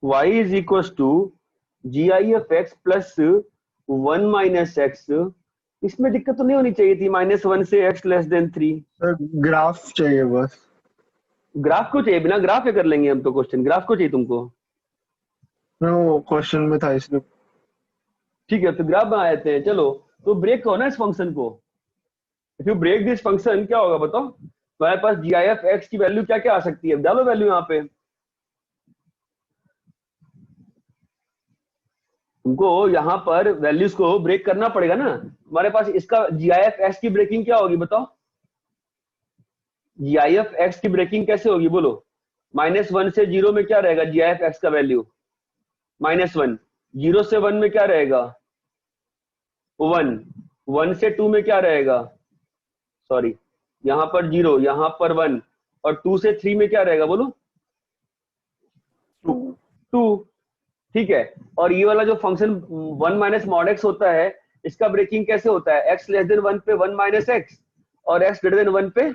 y is equal to GI(x) प्लस 1 माइनस एक्स। इसमें दिक्कत तो नहीं होनी चाहिए थी, -1 से x less than 3। Sir graph चाहिए बस। ग्राफ को चाहिए, बिना ग्राफ के कर लेंगे हम तो क्वेश्चन। ग्राफ को चाहिए तुमको? वो क्वेश्चन में था इसलिए। ठीक है, तो ग्राफ बना देते हैं। चलो, तो ब्रेक करो ना इस फंक्शन को। If you break this function, क्या होगा बताओ? तुम्हारे पास GI(x) की वैल्यू क्या क्या आ सकती है? डालो वैल्यू यहाँ पे। तुमको यहाँ पर वैल्यूज को ब्रेक करना पड़ेगा ना। तुम्हारे पास इसका GI(x) की ब्रेकिंग क्या होगी बताओ? GI(x) की ब्रेकिंग कैसे होगी बोलो? -1 से 0 में क्या रहेगा GI(x) का वैल्यू? -1। 0 से 1 में क्या रहेगा? 1। 1 से 2 में क्या रहेगा? सॉरी, यहाँ पर 0, यहाँ पर 1, और 2 से 3 में क्या रहेगा बोलो? 2। ठीक है। और ये वाला जो फंक्शन 1 माइनस मॉड एक्स होता है, इसका ब्रेकिंग कैसे होता है? x लेस देन 1 पे 1 माइनस एक्स, और x ग्रेटर देन 1 पे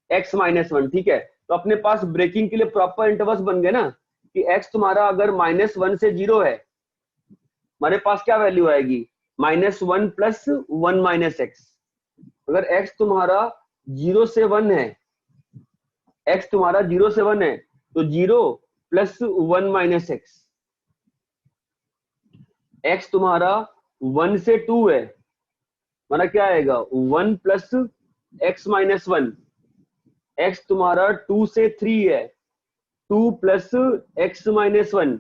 x माइनस 1। ठीक है, तो अपने पास ब्रेकिंग के लिए प्रॉपर इंटरवल्स बन गए ना, कि x तुम्हारा अगर -1 से 0 है, हमारे पास क्या वैल्यू आएगी? -1 प्लस 1 माइनस एक्स। अगर x तुम्हारा 0 से 1 है, x तुम्हारा 0 से 1 है, तो 0 प्लस 1 माइनस एक्स। x तुम्हारा 1 से 2 है, हमारा क्या आएगा? 1 प्लस x माइनस 1। x तुम्हारा 2 से 3 है, 2 प्लस x माइनस 1।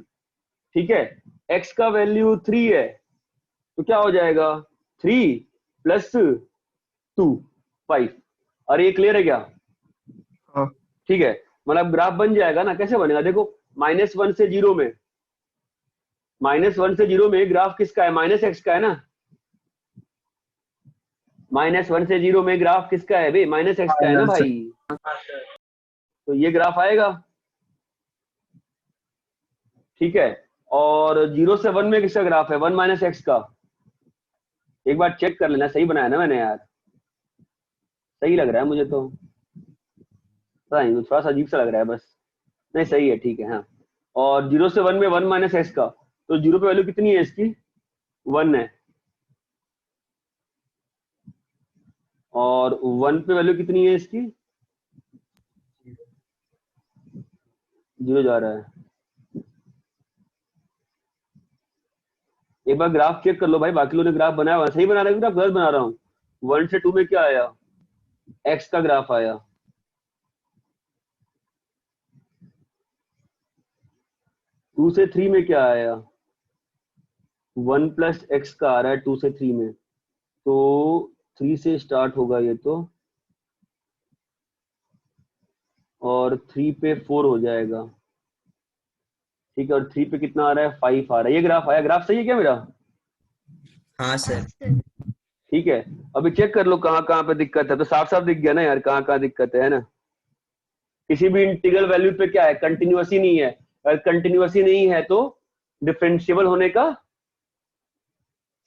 ठीक है, x का वैल्यू 3 है, तो क्या हो जाएगा? 3 प्लस 2 5। अरे ये क्लियर है क्या? हाँ। ठीक है, मतलब ग्राफ बन जाएगा ना। कैसे बनेगा देखो, -1 से 0 में, -1 से 0 में ग्राफ किसका है? -x का है ना। -1 से 0 में ग्राफ किसका है भाई? -x का है ना भाई। तो ये ग्राफ आएगा। ठीक है, और 0 से 1 में किसका ग्राफ है? 1 माइनस एक्स का। एक बार चेक कर लेना, सही बनाया ना मैंने यार? सही लग रहा है मुझे तो, पता नहीं, थोड़ा सा अजीब सा लग रहा है बस। नहीं सही है, ठीक है। हाँ, और 0 से 1 में 1 माइनस एक्स का, तो 0 पे वैल्यू कितनी है इसकी? 1 है, और 1 पे वैल्यू कितनी है इसकी? 0 जा रहा है। एक बार ग्राफ चेक कर लो भाई, बाकी लोगों ने ग्राफ बनाया हुआ है। सही बना रहा है ग्राफ? गलत बना रहा हूँ? 1 से 2 में क्या आया? एक्स का ग्राफ आया। टू से 3 में क्या आया? 1 प्लस एक्स का आ रहा है 2 से 3 में, तो 3 से स्टार्ट होगा ये तो, और 3 पे 4 हो जाएगा। ठीक है, और 3 पे कितना आ रहा है? 5 आ रहा है। ये ग्राफ आया। ग्राफ सही है क्या मेरा? हाँ सर। ठीक है, अभी चेक कर लो कहाँ कहाँ पे दिक्कत है। तो साफ साफ दिख गया ना यार कहाँ कहाँ दिक्कत है ना। किसी भी इंटीग्रल वैल्यू पे क्या है? कंटिन्यूअस ही नहीं है। अगर कंटिन्यूअस ही नहीं है तो डिफरेंशिएबल होने का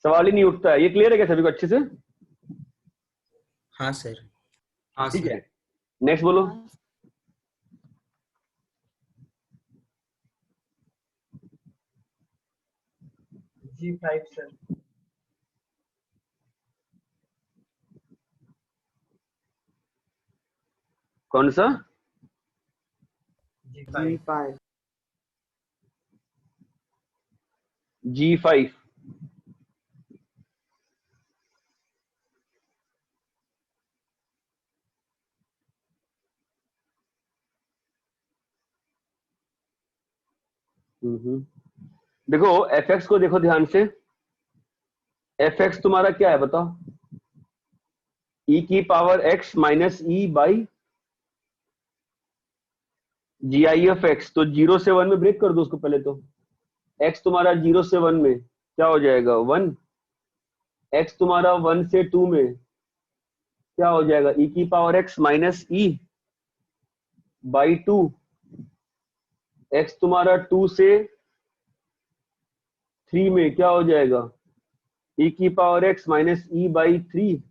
सवाल ही नहीं उठता है। ये क्लियर है क्या सभी को अच्छे से? हाँ सर। हाँ ठीक सर। है, नेक्स्ट बोलो। G5 sir. कौन सा? G5। G5। देखो fx को देखो ध्यान से। fx तुम्हारा क्या है बताओ? e की power x minus e by GI(x). तो 0 से 1 में ब्रेक कर दो उसको पहले तो। x तुम्हारा 0 से 1 में क्या हो जाएगा? 1। x तुम्हारा 1 से 2 में क्या हो जाएगा? e की power x minus e by 2। x तुम्हारा 2 से 3 में क्या हो जाएगा? e की power x minus e by 3।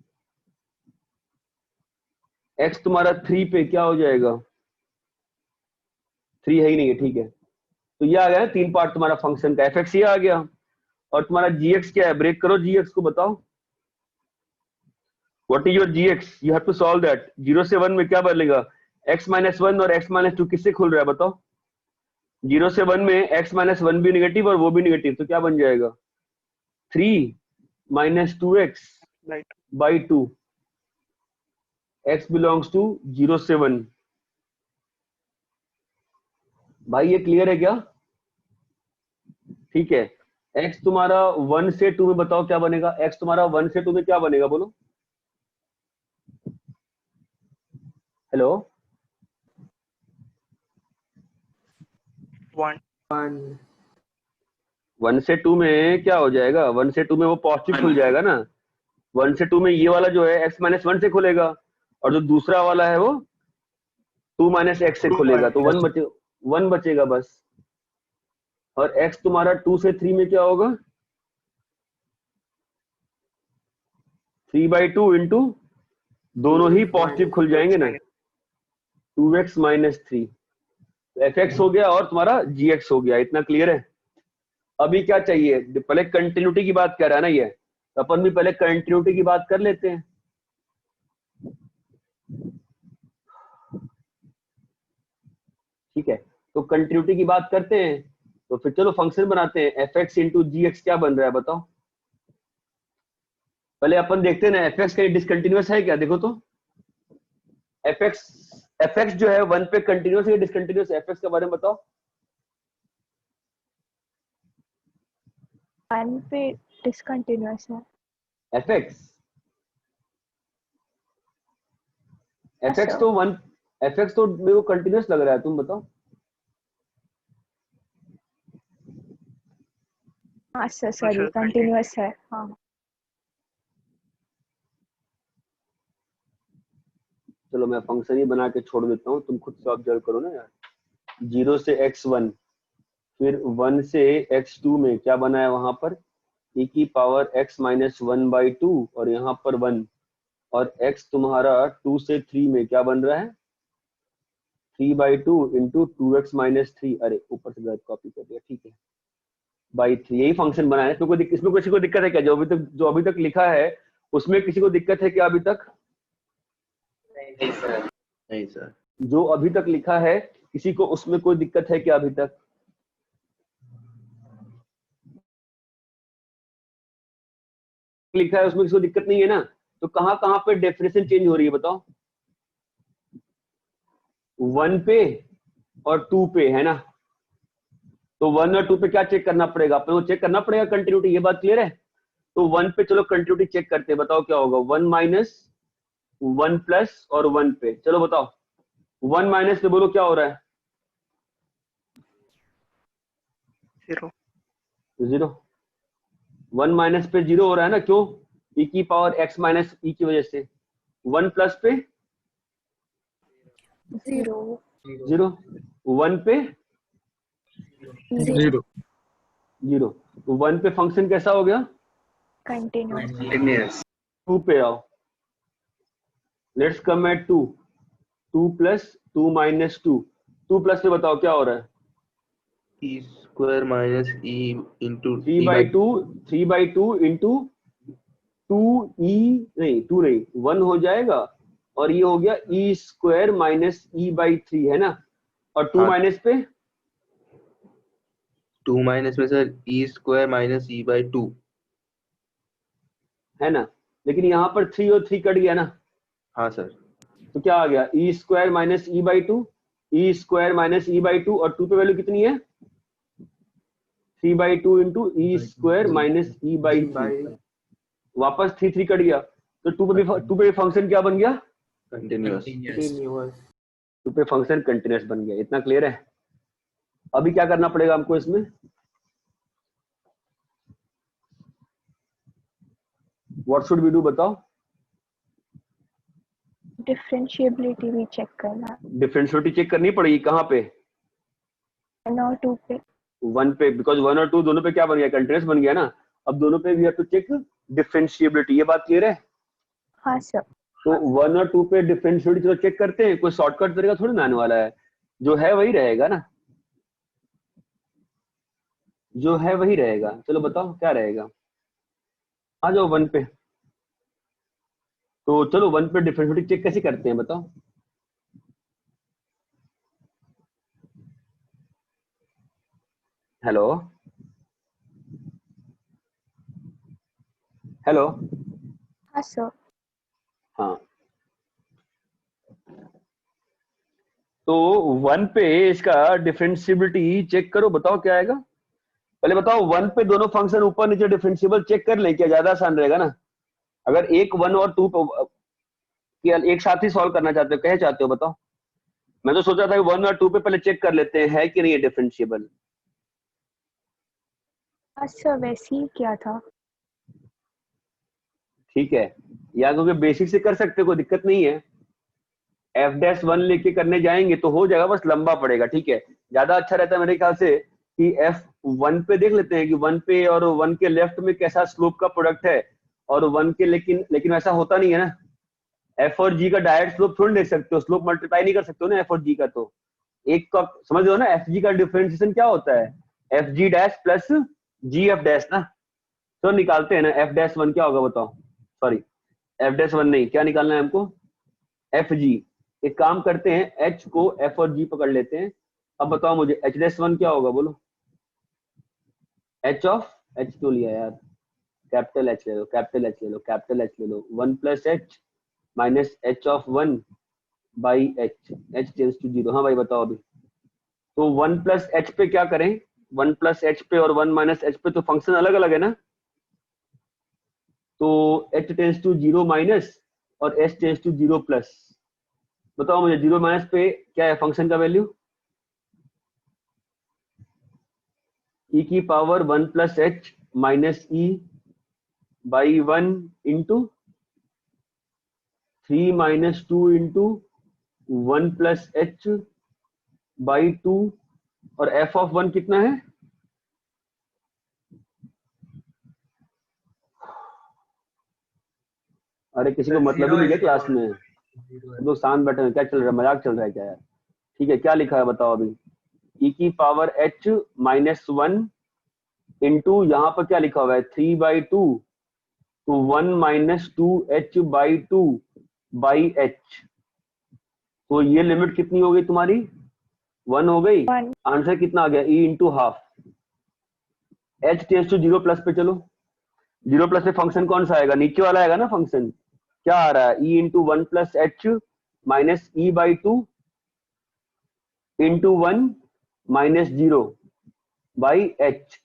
x तुम्हारा 3 पे क्या हो जाएगा? 3 है ही नहीं है, ठीक है। तो तो ये आ गया 3 पार्ट तुम्हारा फंक्शन का, fx ये आ गया, और तुम्हारा gx क्या है, ब्रेक करो gx को, बताओ what is your gx, you have to solve that. 0 से 1 में क्या बनेगा, x माइनस 1 और x माइनस 2 किससे खुल रहा है बताओ। 0 से 1 में x माइनस 1 भी निगेटिव और वो भी निगेटिव, तो क्या बन जाएगा 3 minus 2x by 2, x belongs to 0 से 1। भाई ये क्लियर है क्या? ठीक है, x तुम्हारा 1 से 2 में बताओ क्या बनेगा, x तुम्हारा 1 से 2 में क्या बनेगा बोलो, हेलो 1 से 2 में क्या हो जाएगा, 1 से 2 में वो पॉजिटिव खुल जाएगा ना, 1 से 2 में ये वाला जो है x माइनस 1 से खुलेगा, और जो दूसरा वाला है वो 2 माइनस एक्स से खुलेगा, तो 1 बचेगा बस। और x तुम्हारा 2 से 3 में क्या होगा, 3/2 इंटू, दोनों ही पॉजिटिव खुल जाएंगे ना, 2x माइनस 3, fx हो गया और तुम्हारा gx हो गया। इतना क्लियर है? अभी क्या चाहिए, पहले कंटिन्यूटी की बात कर रहा है ना ये, तो अपन भी पहले कंटिन्यूटी की बात कर लेते हैं। ठीक है, तो कंटिन्यूटी की बात करते हैं, तो फिर चलो फंक्शन बनाते हैं। fx इंटू gx क्या बन रहा है बताओ, पहले अपन देखते हैं ना fx कहीं डिसकंटिन्यूअस है क्या, देखो तो fx जो है 1 पे कंटिन्यूअस है, डिसकंटिन्यूअस है, fx के बारे में बताओ। 1 पे डिसकंटिन्यूअस है fx तो 1, fx तो मेरे को कंटिन्यूअस लग रहा है, तुम बताओ। हाँ सर, सॉरी कंटिन्यूअस है। हाँ चलो मैं फंक्शन ही बना के छोड़ देता हूँ, तुम खुद से ऑब्जर्व करो ना यार। 0 से x1, फिर 1 से x2 में क्या बना है वहां पर, e की पावर x माइनस 1/2 और यहाँ पर 1, और x तुम्हारा 2 से 3 में क्या बन रहा है 3/2 इंटू 2x माइनस 3, अरे ऊपर से गलत कॉपी कर दिया, ठीक है, बाई 3। यही फंक्शन बनाया है। इसमें किसी को दिक्कत है क्या, जो अभी तक लिखा है उसमें किसी को दिक्कत है क्या अभी तक? नहीं सर, नहीं सर। जो अभी तक लिखा है किसी को उसमें कोई दिक्कत है क्या अभी तक? लिखा है उसमें किसी को दिक्कत नहीं है ना, तो कहां कहां पे डेफिनेशन चेंज हो रही है बताओ? 1 पे और 2 पे है ना, तो 1 और 2 पे क्या चेक करना पड़ेगा, अपने को चेक करना पड़ेगा कंटिन्यूटी, ये बात क्लियर है? तो 1 पे चलो कंटिन्यूटी चेक करते हैं, बताओ क्या होगा, 1 माइनस 1 प्लस और 1 पे, चलो बताओ 1 माइनस पे बोलो क्या हो रहा है, 0। 1 माइनस पे 0 हो रहा है ना, क्यों, e की पावर x माइनस e की वजह से। 1 प्लस पे 0, 1 पे 0, तो 1 पे फंक्शन कैसा हो गया, कंटिन्यूअस। 2 पे आओ, let's come at 2 plus 2 minus 2 plus पे बताओ क्या हो रहा है, e square minus e into 3/2 into 2e, नहीं 2 नहीं 1 हो जाएगा, और ये हो गया e स्क्वायर माइनस e/3 है ना, और 2 माइनस पे 2 माइनस में sir e square minus e/2 है ना, लेकिन यहाँ पर 3 और 3 कट गया ना। हाँ सर, तो क्या आ गया, e square minus e/2, e square minus e/2, और 2 पे वैल्यू कितनी है 3/2 into e square minus e/3, वापस 3 कट गया, तो 2 पे फंक्शन क्या बन गया, कंटिन्यूअस। 2 पे फंक्शन कंटिन्यूअस बन गया। इतना क्लियर है? अभी क्या करना पड़ेगा हमको इसमें, व्हाट शुड वी डू बताओ? डिफरेंशिएबिलिटी भी चेक करना, डिफरेंशिएबिलिटी चेक करनी पड़ेगी, कहाँ पे, 1 और 2 पे। 1 पे, बिकॉज 1 और 2 दोनों पे क्या बन गया, कंटिन्यूअस बन गया ना, अब दोनों पे we have to check differentiability, ये बात क्लियर है? हाँ सर। तो 1 और 2 पे डिफरेंशिएबिलिटी चलो चेक करते हैं, कोई शॉर्टकट तरीका थोड़ी ना आने वाला है, जो है वही रहेगा ना। जो है वही रहेगा। चलो बताओ क्या रहेगा, आ जाओ 1 पे। तो चलो 1 पे डिफरेंशिएबिलिटी चेक कैसे करते हैं बताओ। Hello hello. हाँ सर। हाँ तो 1 पे इसका डिफरेंशिएबिलिटी चेक करो, बताओ क्या आएगा। पहले बताओ 1 पे दोनों फंक्शन ऊपर नीचे डिफरेंशिएबल चेक कर ले, क्या ज्यादा आसान रहेगा ना। अगर एक 1 और 2 पे एक साथ ही सॉल्व करना चाहते हो, कहे चाहते हो बताओ। मैं तो सोचा था कि 1 और 2 पे पहले चेक कर लेते हैं है कि नहीं है डिफरेंशिएबल। हाँ सर, वैसे ही क्या था। ठीक है, या क्योंकि बेसिक से कर सकते हो, कोई दिक्कत नहीं है। f'1 लेके करने जाएंगे तो हो जाएगा, बस लंबा पड़ेगा। ठीक है, ज्यादा अच्छा रहता है मेरे ख्याल से कि f1 पे देख लेते हैं कि 1 पे और 1 के लेफ्ट में कैसा स्लोप का प्रोडक्ट है, और 1 के लेकिन ऐसा होता नहीं है ना। f और g का डायरेक्ट स्लोप थोड़ी देख सकते हो, स्लोप मल्टीप्लाई नहीं कर सकते हो ना f और g का। तो एक का समझ लो ना, एफ जी का डिफरेंशिएशन क्या होता है, एफ जी डैश प्लस जी एफ डैश ना। तो निकालते हैं ना, एफ डैश 1 क्या होगा बताओ। सॉरी, एफ डैश 1 नहीं, क्या निकालना है हमको, एफ जी। एक काम करते हैं, एच को एफ और जी पकड़ लेते हैं। अब बताओ मुझे एच डैश 1 क्या होगा बोलो। एच ऑफ, एच क्यों लिया यार, कैपिटल एच ले लो, कैपिटल एच ले लो, कैपिटल एच ले लो। 1 plus H minus H of 1 by H, H tends to 0। हाँ भाई बताओ अभी। तो 1 प्लस एच पे क्या करें, 1 प्लस एच पे और 1 माइनस एच पे तो फंक्शन अलग अलग है ना। तो एच टेंस टू 0 माइनस और एच टेंस टू 0 प्लस। बताओ मुझे 0 माइनस पे क्या है फंक्शन का वैल्यू, ई की power 1 plus H minus e by 1 into 3 minus 2 into 1 plus H by 2, और एफ ऑफ 1 कितना है, अरे किसी को मतलब ही नहीं है क्लास में, लोग शांत बैठे हैं, क्या चल रहा है, मजाक चल रहा है क्या यार। ठीक है, क्या लिखा है बताओ अभी, ई की पावर एच माइनस 1 इंटू यहाँ पर क्या लिखा हुआ है 3 बाई 2 तो 1 minus 2 H by 2 by H. तो ये लिमिट कितनी हो गई तुम्हारी, 1 हो गई। आंसर कितना आ गया, E into half. H tends to 0 plus पे चलो, 0 प्लस पे फंक्शन कौन सा आएगा, नीचे वाला आएगा ना फंक्शन। क्या आ रहा है, E into 1 plus H minus e by 2 into 1 minus 0 by H.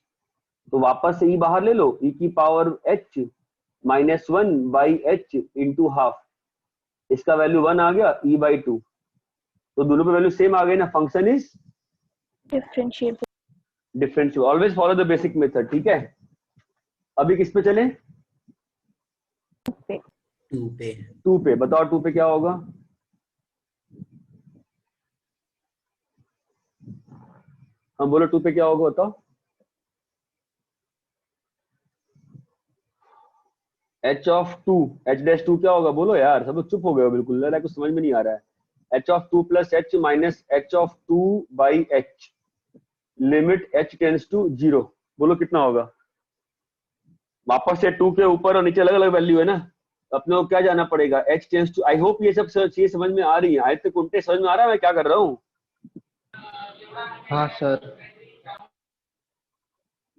तो वापस से ई बाहर ले लो, ई की power H minus 1 by H into half. इसका वैल्यू 1 आ गया, ई बाई 2। तो दोनों पे वैल्यू सेम आ गई ना, function is differentiable. Always follow the basic method. ठीक है, अभी किस पे चले, 2 पे। बताओ 2 पे क्या होगा, हम बोलो 2 पे क्या होगा बताओ। एच ऑफ 2, एच डैश 2 क्या होगा बोलो यार, सब लोग चुप हो गए हो बिल्कुल, लग रहा है कुछ समझ में नहीं आ रहा है। H of 2 plus H minus H of 2 by H, limit H tends to 0, बोलो कितना होगा। वापस से 2 के ऊपर और नीचे अलग अलग वैल्यू है ना, अपने को क्या जाना पड़ेगा, H tends to. I hope ये सब चीजें समझ में आ रही है, आज तक उल्टे समझ में आ रहा है मैं क्या कर रहा हूँ। हाँ सर,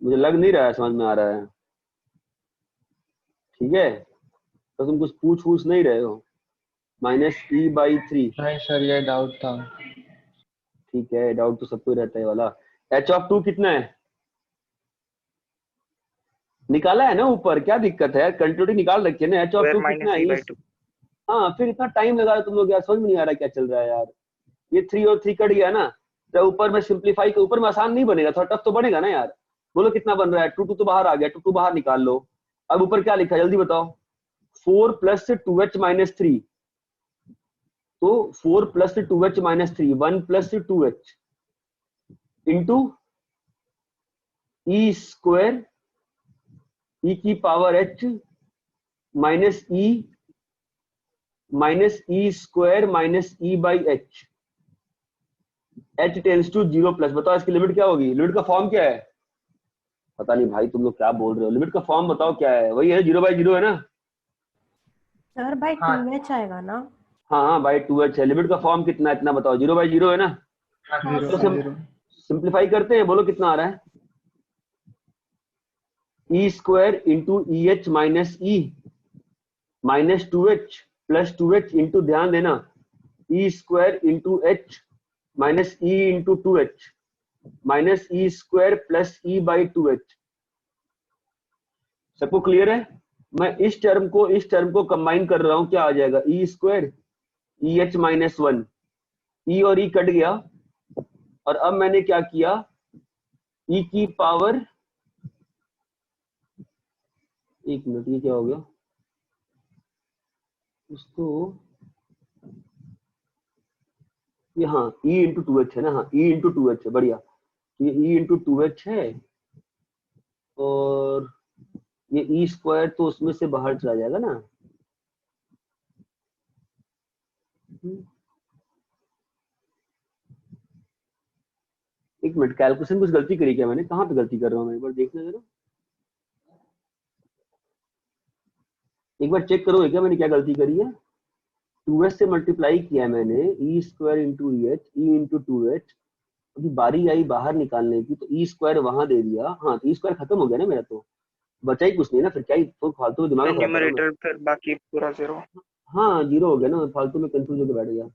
मुझे लग नहीं रहा है समझ में आ रहा है। ठीक है, तो तुम कुछ पूछ नहीं रहे हो। माइनस ई बाई 3, नहीं सर ये डाउट था। ठीक है, डाउट तो सबको रहता है वाला। एच ऑफ 2 कितना है, निकाला है ना ऊपर, क्या दिक्कत है, कंटिन्यूटी निकाल रखी है ना। एच ऑफ 2 कितना है, हाँ फिर इतना टाइम लगा रहे तुम लोग यार, समझ में नहीं आ रहा क्या चल रहा है यार। ये 3 और 3 कट गया ना, तो ऊपर में सिंप्लीफाई के ऊपर में आसान नहीं बनेगा, थोड़ा टफ तो बनेगा ना यार। बोलो कितना बन रहा है, 2 2 तो बाहर आ गया, 2 2 बाहर निकाल लो। अब ऊपर क्या लिखा है जल्दी बताओ, 4 प्लस 2h माइनस 3। तो 4 plus 2h minus 3, 1 plus 2h into e square e की power h minus e square minus e by H, H tends to 0 plus. बताओ इसकी लिमिट क्या होगी, लिमिट का फॉर्म क्या है, पता नहीं भाई तुम लोग क्या बोल रहे हो। लिमिट का फॉर्म बताओ क्या है? वही है 0/0 है ना? सर बाय 2h आएगा ना? हाँ हाँ बाई 2h है। लिमिट का फॉर्म कितना है इतना बताओ। 0/0 है ना? तो सिंप्लीफाई करते हैं, बोलो कितना आ रहा है? e² into EH minus E minus 2H plus 2H into, ध्यान देना, e² into H minus E into 2H minus e² plus E/2H। सबको क्लियर है? मैं इस टर्म को कंबाइन कर रहा हूं, क्या आ जाएगा? e² EH माइनस 1, E और E कट गया, और अब मैंने क्या किया, E की पावर, एक मिनट, ये क्या हो गया इसको, ये हाँ E इंटू 2H है ना? हाँ E इंटू 2H है, बढ़िया। ये E इंटू 2H है, और ये e² तो उसमें से बाहर चला जाएगा ना। एक मिनट, कैलकुलेशन कुछ गलती करी क्या मैंने? कहाँ पे गलती कर रहा हूँ मैं? एक बार देखना जरा, एक बार चेक करोगे क्या मैंने क्या गलती करी है? 2h से मल्टीप्लाई किया है मैंने, e² into EH, E into 2H। अभी बारी आई बाहर निकालने की, तो e² वहां दे दिया। हाँ तो e² खत्म हो गया ना मेरा, तो बचा ही कुछ नहीं ना, फिर क्या ही तो फालतू में दिमाग खराब कर रहा हूं मैं। न्यूमरेटर फिर बाकी पूरा 0। हाँ 0 हो गया ना, फालतू में कंफ्यूज होकर बैठ गया।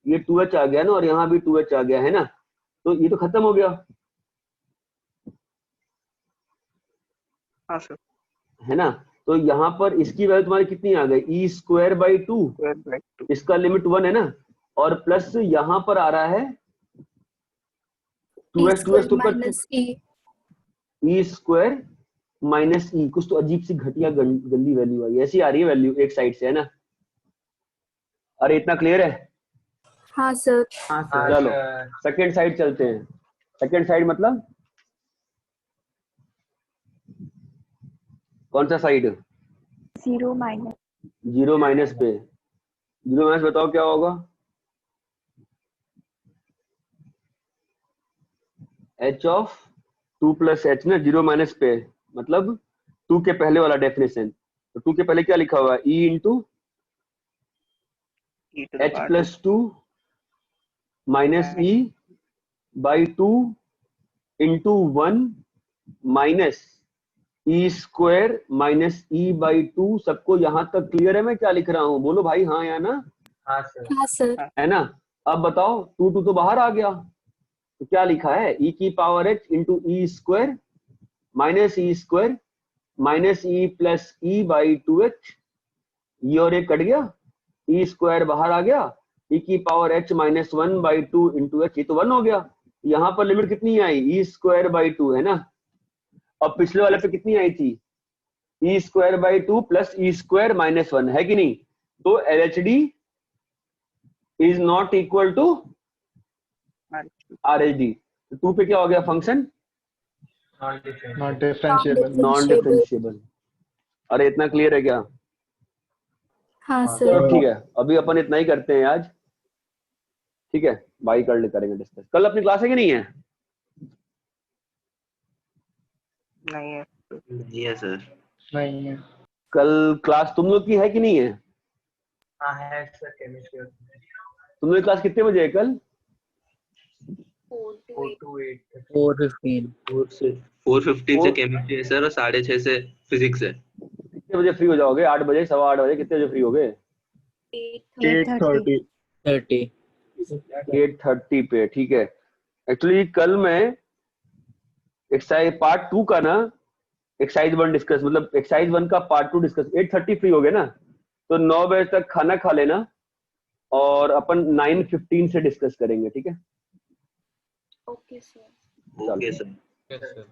ये 2H आ गया ना, और यहाँ भी 2H आ गया है ना, तो ये तो खत्म हो गया हाँ सर। है ना? तो यहाँ पर इसकी वैल्यू तुम्हारी कितनी आ गई? e²/2, इसका लिमिट 1 है ना, और प्लस यहाँ पर आ रहा है 2h तो कट, e² माइनस E। कुछ तो अजीब सी घटिया गंदी वैल्यू आई, ऐसी आ रही है वैल्यू एक साइड से, है ना? अरे इतना क्लियर है? हाँ सर। चलो सेकेंड साइड चलते हैं। सेकेंड साइड मतलब कौन सा साइड? 0 माइनस। 0 माइनस पे। 0 माइनस बताओ क्या होगा? h ऑफ 2 प्लस h ना, 0 माइनस पे मतलब 2 के पहले वाला डेफिनेशन। तो 2 के पहले क्या लिखा हुआ है? e into h plus 2 minus E by 2 into 1 minus e² minus E/2। सबको यहां तक क्लियर है मैं क्या लिख रहा हूं? बोलो भाई हाँ या ना? हाँ सर। हाँ सर। है ना? अब बताओ 2 तो बाहर आ गया, तो क्या लिखा है? e की power h into e² minus e² minus E plus E/2h। ये और ये कट गया, e² बाहर आ गया, e की power h minus 1/2 into h, ये तो 1 हो गया। यहाँ पर लिमिट कितनी आई? e²/2 है ना? अब पिछले वाले पे कितनी आई थी? e²/2 प्लस e² माइनस 1 है कि नहीं? तो LHD is not equal to RHD। तो 2 पे क्या हो गया फंक्शन? Not differentiable. Non differentiable. अरे इतना क्लियर है क्या? हाँ चलो सर। ठीक है, अभी अपन इतना ही करते हैं आज, ठीक है? बाई कर करेंगे डिस्कस। कल अपनी क्लास है कि नहीं है? नहीं है। नहीं है सर। नहीं है। कल क्लास तुम लोग की है कि नहीं है? हाँ है सर, केमिस्ट्री। तुम लोग क्लास कितने बजे है कल? 4 to 8 4:15 4:15 से केमिस्ट्री है सर, और 6:30 से फिजिक्स है। कितने बजे फ्री हो जाओगे? 8 बजे, 8:15 बजे? कितने बजे फ्री हो गए? 8:30। 8:30 पे, ठीक है। एक्चुअली कल मैं एक्सरसाइज पार्ट 2 का ना, एक्सरसाइज 1 डिस्कस, मतलब एक्सरसाइज 1 का पार्ट 2 डिस्कस। 8:30 फ्री हो गए ना, तो 9 बजे तक खाना खा लेना, और अपन 9:15 से डिस्कस करेंगे, ठीक है? Okay sir. Okay sir. Yes sir.